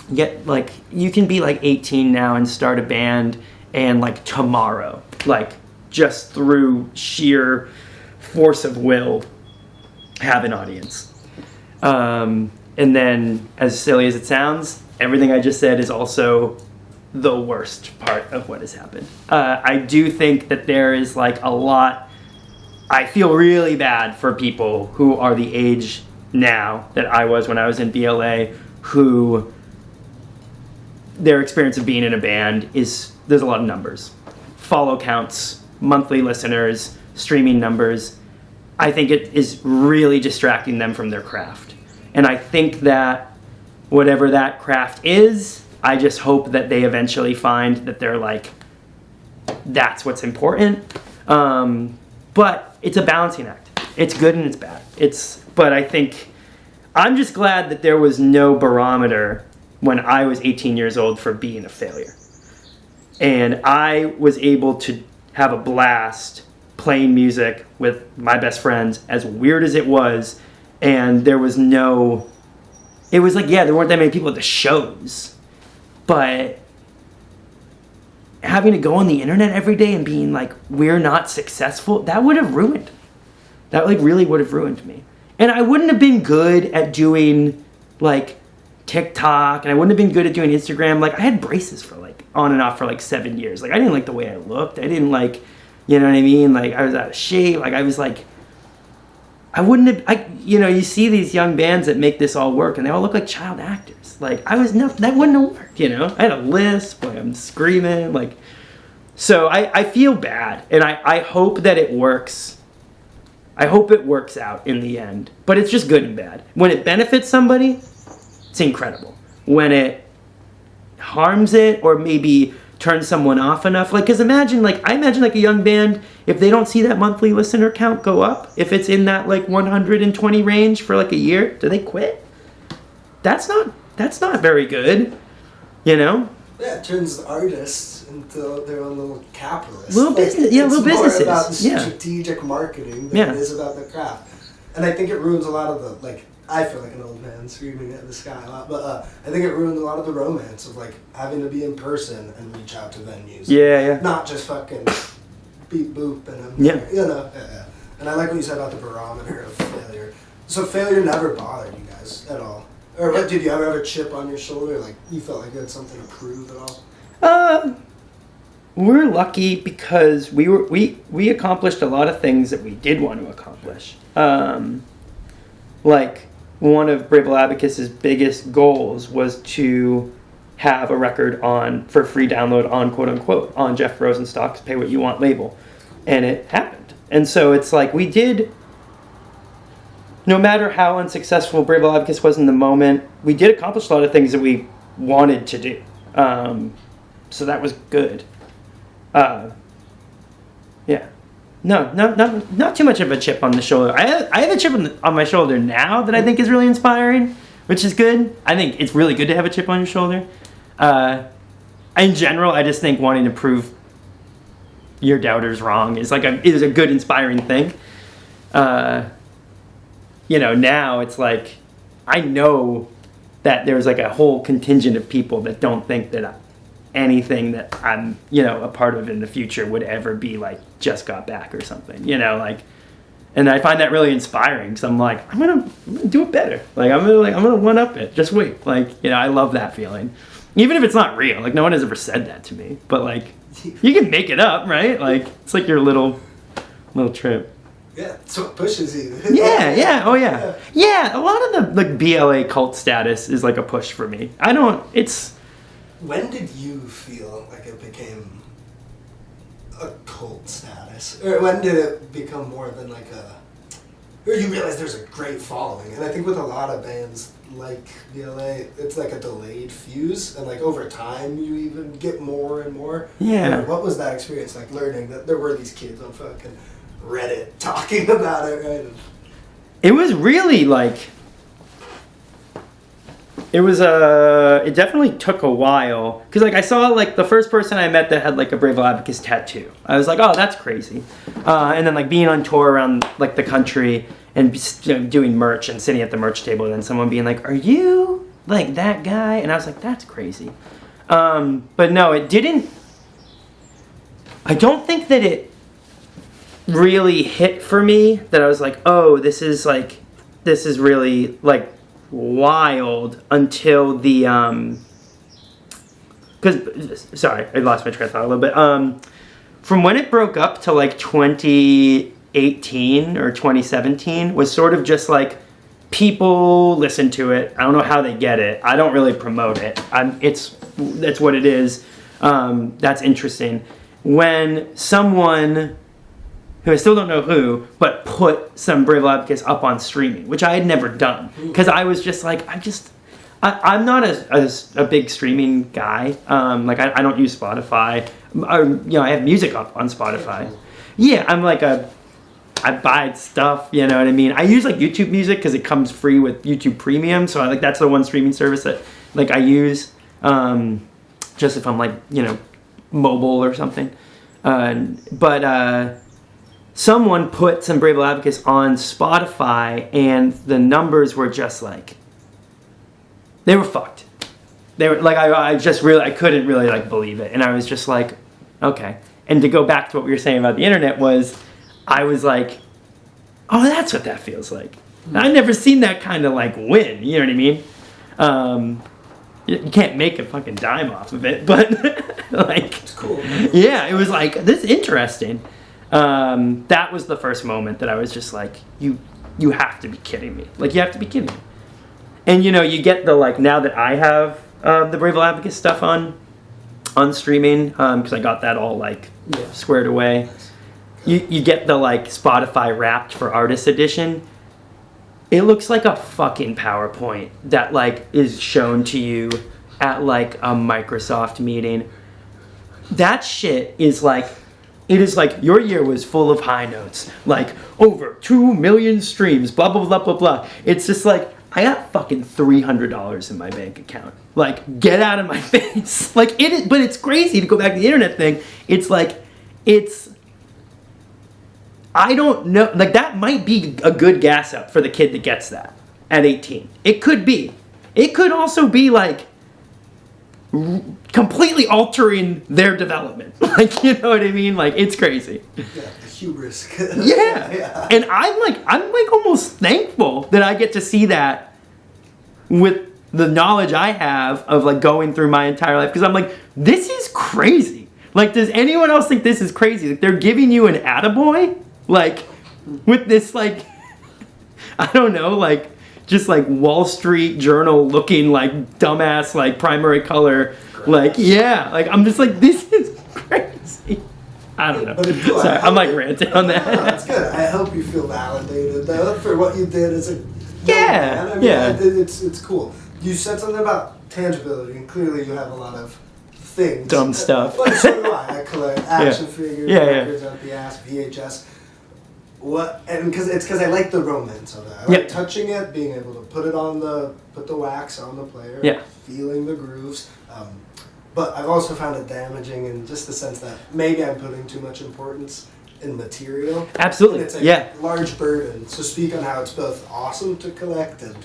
Yet like you can be like 18 now and start a band and like tomorrow, like just through sheer force of will, have an audience. And then, as silly as it sounds, everything I just said is also the worst part of what has happened. I do think that there is like a lot. I feel really bad for people who are the age now that I was when I was in BLA, who their experience of being in a band is, there's a lot of numbers. Follow counts, monthly listeners, streaming numbers. I think it is really distracting them from their craft. And I think that whatever that craft is, I just hope that they eventually find that they're like, that's what's important. But it's a balancing act. It's good and it's bad. But I think, I'm just glad that there was no barometer when I was 18 years old for being a failure. And I was able to have a blast playing music with my best friends, as weird as it was, and there was no. It was like, yeah, there weren't that many people at the shows, but having to go on the internet every day and being like, we're not successful, that would have ruined. That like really would have ruined me. And I wouldn't have been good at doing like TikTok, and I wouldn't have been good at doing Instagram. Like I had braces for like on and off for like 7 years. Like I didn't like the way I looked. I didn't like, you know what I mean? Like I was out of shape. Like I was like, I wouldn't have, you see these young bands that make this all work and they all look like child actors. Like that wouldn't have worked, I had a lisp, like I'm screaming, like, so I feel bad and I hope that it works. I hope it works out in the end, but it's just good and bad. When it benefits somebody, it's incredible. When it harms it or maybe turn someone off enough, like, because I imagine like a young band, if they don't see that monthly listener count go up, if it's in that like 120 range for like a year, do they quit? That's not very good, Yeah, it turns artists into their own little capitalists. Little business, little businesses. It's more about the strategic marketing than it is about the craft. And I think it ruins a lot of the, like, I feel like an old man screaming at the sky a lot, but I think it ruined a lot of the romance of like having to be in person and reach out to venues. Yeah. Not just fucking beep boop and Yeah. And I like what you said about the barometer of failure. So failure never bothered you guys at all, or what? Did you ever have a chip on your shoulder? Like you felt like you had something to prove at all? We're lucky because we accomplished a lot of things that we did want to accomplish. Like one of Brave Little Abacus's biggest goals was to have a record for free download on quote unquote on Jeff Rosenstock's Pay What You Want label, and it happened. And so it's like we did. No matter how unsuccessful Brave Little Abacus was in the moment, we did accomplish a lot of things that we wanted to do. So that was good. Yeah. No, not too much of a chip on the shoulder. I have a chip on my shoulder now that I think is really inspiring, which is good. I think it's really good to have a chip on your shoulder. In general, I just think wanting to prove your doubters wrong is a good, inspiring thing. Now it's like I know that there's like a whole contingent of people that don't think that anything that I'm, a part of in the future would ever be like Just Got Back or something, and I find that really inspiring because I'm like, I'm gonna do it better. Like I'm gonna one up it. Just wait. I love that feeling, even if it's not real. Like no one has ever said that to me, but like you can make it up, right? Like it's like your little trip. Yeah, so it pushes you. Yeah. Oh yeah. Yeah. A lot of the BLA cult status is like a push for me. When did you feel like it became a cult status? Or when did it become more than like or you realize there's a great following? And I think with a lot of bands like BLA, it's like a delayed fuse, and like over time you even get more and more. Yeah. What was that experience like, learning that there were these kids on fucking Reddit talking about it, right? It was really like... It definitely took a while, because like I saw like the first person I met that had like a Brave Little Abacus tattoo. I was like, oh, that's crazy. And then like being on tour around like the country and doing merch and sitting at the merch table, and then someone being like, are you like that guy? And I was like, that's crazy. But no, it didn't. I don't think that it really hit for me that I was like, oh, this is really like wild, until the sorry, I lost my train of thought a little bit. From when it broke up to like 2018 or 2017 was sort of just like people listen to it. I don't know how they get it. I don't really promote it. That's what it is. That's interesting. When someone who I still don't know who, but put some Brave Little Abacus up on streaming, which I had never done. Because I was just like, I'm not a big streaming guy. I don't use Spotify. I have music up on Spotify. Yeah, I'm like I buy stuff, you know what I mean? I use like YouTube Music because it comes free with YouTube Premium. So that's the one streaming service that like I use just if I'm like, mobile or something. someone put some Brave Little Abacus on Spotify, and the numbers were just like, they were fucked. They were like, I couldn't really like believe it, and I was just like, okay. And to go back to what we were saying about the internet I was like, oh, that's what that feels like. I've never seen that kind of like win. You know what I mean? You can't make a fucking dime off of it, but like, It's cool. yeah, it was like, this is interesting. That was the first moment that I was just like, you have to be kidding me. Like, you have to be kidding me. And you get the like, now that I have the Brave Little Abacus stuff on streaming, because I got that all like squared away. You get the like Spotify Wrapped for Artists edition. It looks like a fucking PowerPoint that like is shown to you at like a Microsoft meeting. That shit is like, it is like, your year was full of high notes, like over 2 million streams, blah blah blah blah blah. It's just like, I got fucking $300 in my bank account. Like, get out of my face. Like, it is, but it's crazy to go back to the internet thing. It's like, I don't know. Like, that might be a good gas up for the kid that gets that at 18. It could be. It could also be like completely altering their development. Like, you know what I mean? Like, it's crazy. Yeah, the hubris. Yeah. And I'm like almost thankful that I get to see that with the knowledge I have of like going through my entire life, because I'm like, this is crazy. Like, does anyone else think this is crazy? Like, they're giving you an attaboy, like with this like, I don't know, like just like Wall Street Journal looking like dumbass like primary color, like, yeah, like I'm just like, this is crazy. I don't know. Sorry, I'm like ranting on that. No, that's good. I hope you feel validated though for what you did as a Yeah, man. I mean, yeah. It's cool. You said something about tangibility, and clearly you have a lot of things. Dumb stuff. But so do I. I collect action figures, Yeah, records out the ass, VHS. What? And because I like the romance of it. I like touching it, being able to put the wax on the player, feeling the grooves. But I've also found it damaging in just the sense that maybe I'm putting too much importance in material. Absolutely. And it's a large burden. So speak on how it's both awesome to collect and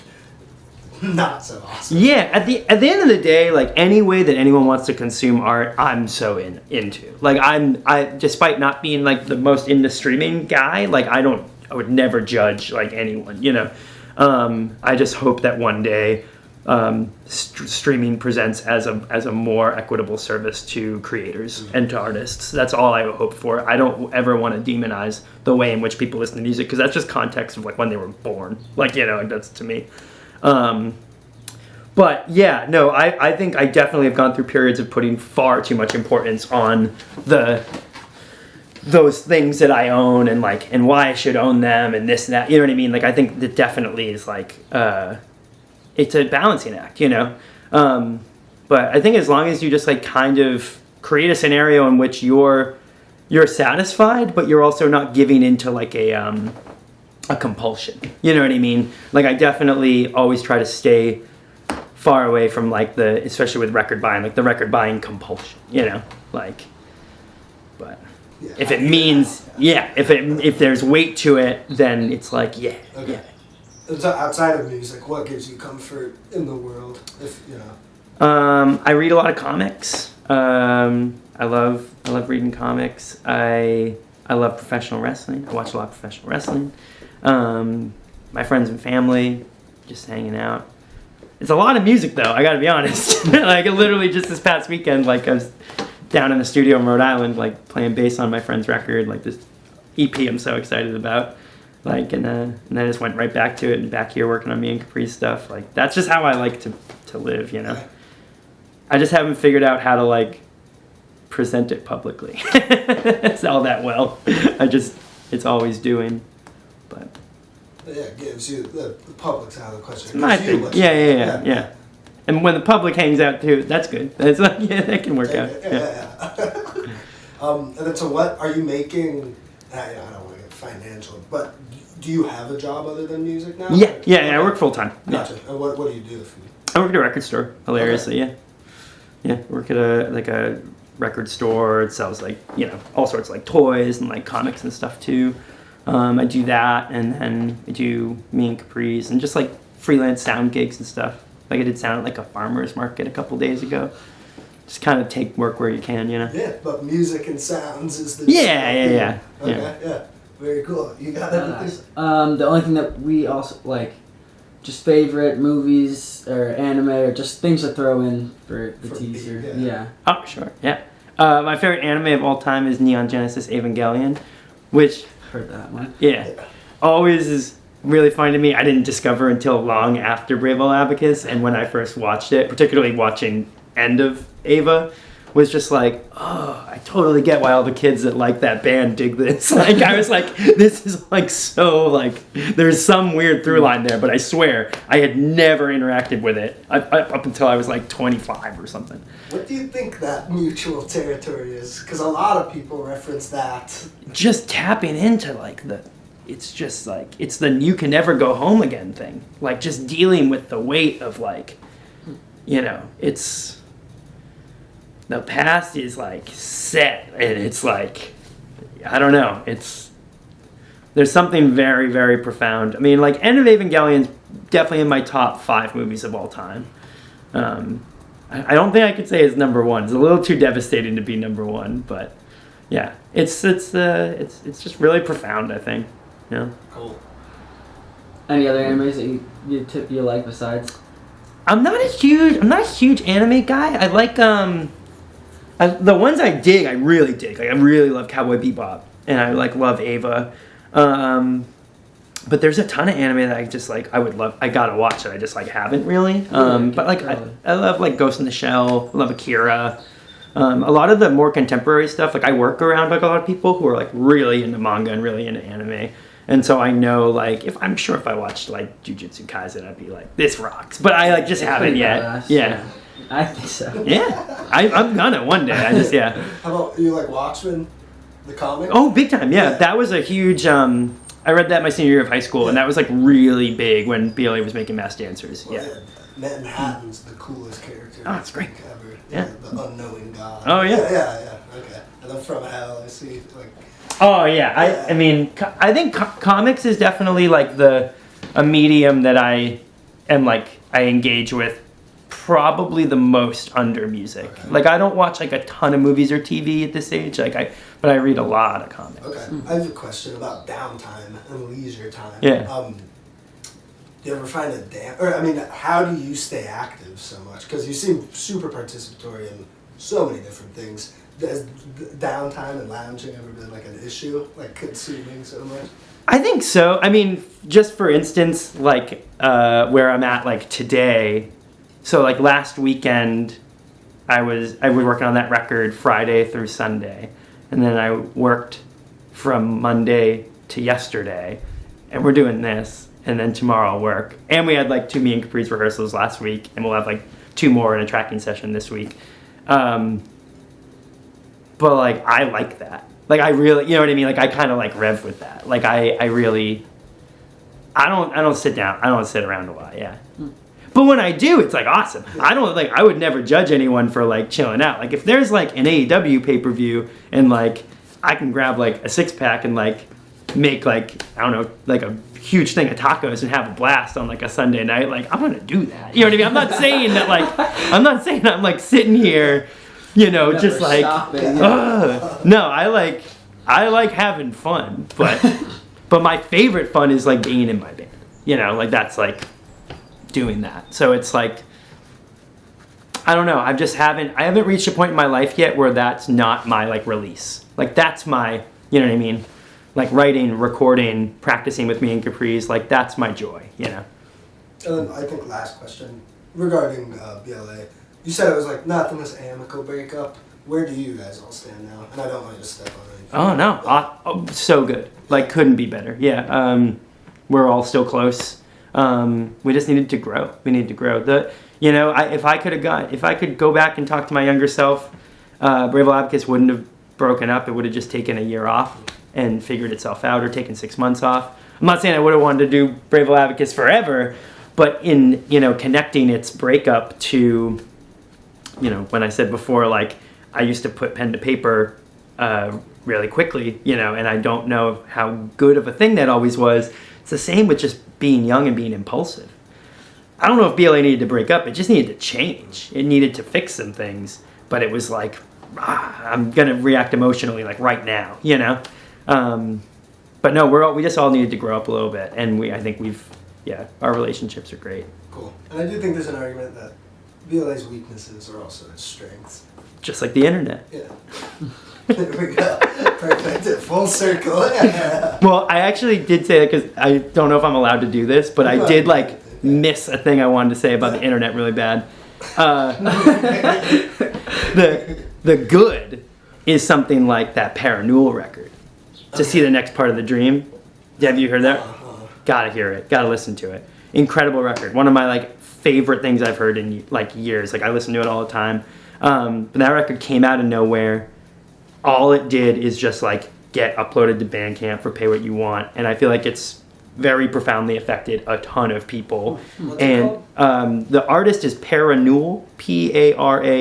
not so awesome. Yeah, at the end of the day, like, any way that anyone wants to consume art, I'm so into. Like, I despite not being like the most into streaming guy, like I would never judge like anyone, you know. I just hope that one day streaming presents as a more equitable service to creators and to artists. That's all I hope for. I don't ever want to demonize the way in which people listen to music, because that's just context of like when they were born. Like, you know, like that's to me. But yeah, no, I think I definitely have gone through periods of putting far too much importance on those things that I own and like, and why I should own them and this and that, you know what I mean? Like, I think that definitely is like, it's a balancing act, you know? But I think as long as you just like kind of create a scenario in which you're satisfied, but you're also not giving into like a compulsion, you know what I mean? Like, I definitely always try to stay far away from like especially with record buying, like the record buying compulsion, you know, like, but if it means, if there's weight to it, then it's like, Okay. So outside of music, what gives you comfort in the world? If you know, I read a lot of comics. I love reading comics. I love professional wrestling. I watch a lot of professional wrestling. My friends and family, just hanging out. It's a lot of music though, I gotta be honest. Like, literally just this past weekend, like I was down in the studio in Rhode Island, like playing bass on my friend's record, like this EP I'm so excited about. Like, and then I just went right back to it and back here working on me and Capri's stuff. Like, that's just how I like to live, you know? I just haven't figured out how to like present it publicly. It's all that well. It's always doing, but. Yeah, it gives you the public's out of the question. My thing. Yeah. And when the public hangs out too, that's good. That's like, that can work out. And then, so what are you making? I don't want to get financial, but do you have a job other than music now? Yeah, I work full time. Gotcha. And what do you do? I work at a record store, hilariously. Yeah, work at a record store. It sells like, you know, all sorts of like toys and like comics and stuff too. I do that, and then I do me and Capri's and just like freelance sound gigs and stuff. Like I did sound at like a farmer's market a couple days ago. Just kind of take work where you can, you know? Yeah, but music and sounds is the... Yeah. Okay, yeah. Very cool. You got everything? The only thing that we also, like, just favorite movies or anime or just things to throw in for the teaser. Yeah. Oh, sure, yeah. My favorite anime of all time is Neon Genesis Evangelion, which... Heard that one. Yeah. Always is really funny to me. I didn't discover until long after Brave Little Abacus, and when I first watched it, particularly watching End of Ava, was just like, oh, I totally get why all the kids that like that band dig this. Like, I was like, this is like so, like, there's some weird through line there, but I swear, I had never interacted with it up until I was like 25 or something. What do you think that mutual territory is? Because a lot of people reference that. Just tapping into, like, it's just like, it's the you can never go home again thing. Like, just dealing with the weight of, like, you know, it's... The past is like set, and it's like, I don't know, there's something very, very profound. I mean, like, End of Evangelion's definitely in my top 5 movies of all time. I don't think I could say it's number 1. It's a little too devastating to be number 1, but yeah, it's just really profound, I think. Yeah. Cool. Any other animes that you like besides? I'm not a huge anime guy. I like the ones I dig, I really dig. Like, I really love Cowboy Bebop, and I like love Ava. But there's a ton of anime that I just like. I gotta watch it. I just like haven't really. But like I love like Ghost in the Shell. I love Akira. A lot of the more contemporary stuff. Like, I work around like a lot of people who are like really into manga and really into anime. And so I know, like, if I watched like Jujutsu Kaisen, I'd be like, this rocks. But I like just haven't yet. Badass, yeah. I think so. Yeah, I'm gonna one day. I just How about you, like Watchmen, the comic? Oh, big time! Yeah, that was a huge. I read that my senior year of high school, and that was like really big when BLA was making Mass Dancers. Well, Manhattan's the coolest character. Oh, it's great. Ever. Yeah. The unknowing god. Oh yeah. Yeah. Okay. And then From Hell, I see like. Oh yeah. I mean, I think comics is definitely like a medium that I engage with. Probably the most under music. Okay. Like, I don't watch like a ton of movies or TV at this age. But I read a lot of comics. Okay, I have a question about downtime and leisure time. Yeah. Do you ever find how do you stay active so much? Because you seem super participatory in so many different things. Has downtime and lounging ever been like an issue, like consuming so much? I think so. I mean, just for instance, like where I'm at like today. So like last weekend, I was working on that record Friday through Sunday, and then I worked from Monday to yesterday, and we're doing this, and then tomorrow I'll work. And we had like 2 me and Capri's rehearsals last week, and we'll have like 2 more in a tracking session this week. But like, I like that. Like, I really, you know what I mean? Like, I kind of like rev with that. Like, I don't sit down. I don't sit around a lot. Yeah. But when I do, it's like awesome. I would never judge anyone for like chilling out. Like, if there's like an AEW pay-per-view and like I can grab like a 6-pack and like make like, I don't know, like a huge thing of tacos and have a blast on like a Sunday night, like, I'm gonna do that. You know what I mean? I'm not saying that I'm like sitting here, you know, never just like, no, I like having fun, but my favorite fun is like being in my band. You know, like that's like doing that. So it's like, I don't know, I haven't reached a point in my life yet where that's not my like release. Like, that's my, you know what I mean? Like writing, recording, practicing with me and Capri's, like that's my joy, you know? And then I think last question regarding BLA. You said it was like not the most amicable breakup. Where do you guys all stand now? And I don't want you to step on anything. Oh no, so good. Like, couldn't be better. Yeah, we're all still close. We just needed to grow. We needed to grow. If I could go back and talk to my younger self, Brave Little Abacus wouldn't have broken up. It would have just taken a year off and figured itself out, or taken 6 months off. I'm not saying I would have wanted to do Brave Little Abacus forever, but in, connecting its breakup to, when I said before, like, I used to put pen to paper really quickly, you know, and I don't know how good of a thing that always was. It's the same with just being young and being impulsive. I don't know if BLA needed to break up. It just needed to change. It needed to fix some things. But it was like, I'm going to react emotionally like right now, you know? But no, we just all needed to grow up a little bit. And I think our relationships are great. Cool. And I do think there's an argument that BLA's weaknesses are also its strengths. Just like the internet. Yeah. There we go. Perfect. Full circle. Well, I actually did say that because I don't know if I'm allowed to do this, but I did miss a thing I wanted to say about the internet really bad. The good is something like that Parannoul record. To see the next part of the dream. Have you heard that? Gotta hear it. Gotta listen to it. Incredible record. One of my favorite things I've heard in years. I listen to it all the time. But that record came out of nowhere. All it did is just get uploaded to Bandcamp for Pay What You Want, and I feel like it's very profoundly affected a ton of people. What's and it called? The artist is Parannoul, Parannnoul,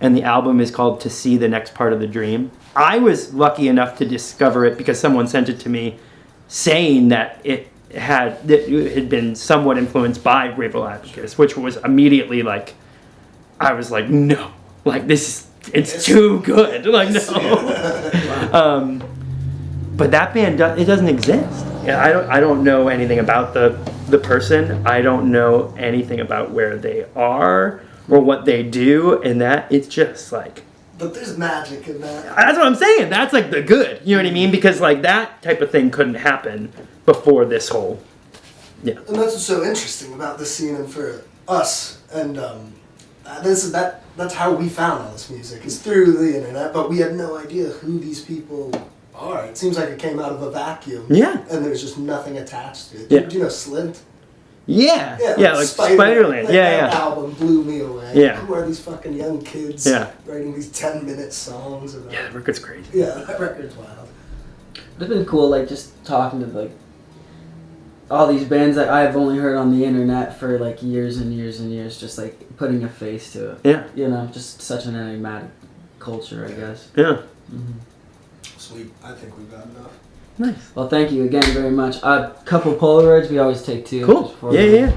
and the album is called To See the Next Part of the Dream. I was lucky enough to discover it because someone sent it to me saying that it had been somewhat influenced by Brave Little Abacus, which was immediately I was like, no, it's too good. No. But that band, it doesn't exist. I don't know anything about the person. I don't know anything about where they are or what they do, and that it's just But there's magic in that. That's what I'm saying. That's the good. You know what I mean? Because that type of thing couldn't happen before this whole. Yeah. And that's what's so interesting about this scene, and for us, and that's how we found all this music, is through the internet, but we had no idea who these people are. It seems like it came out of a vacuum. Yeah. And there's just nothing attached to it. Yeah. Do you know Slint? Yeah. Yeah, Spiderland. That album blew me away. Yeah. Who are these fucking young kids writing these 10-minute songs about? Yeah, the record's crazy. Yeah, that record's wild. It's been cool, just talking to all these bands that I've only heard on the internet for years and years and years, just putting a face to it. Yeah. You know, just such an enigmatic culture, I guess. Yeah. Mm-hmm. Sweet. I think we've got enough. Nice. Well, thank you again very much. A couple Polaroids. We always take two. Cool. Yeah.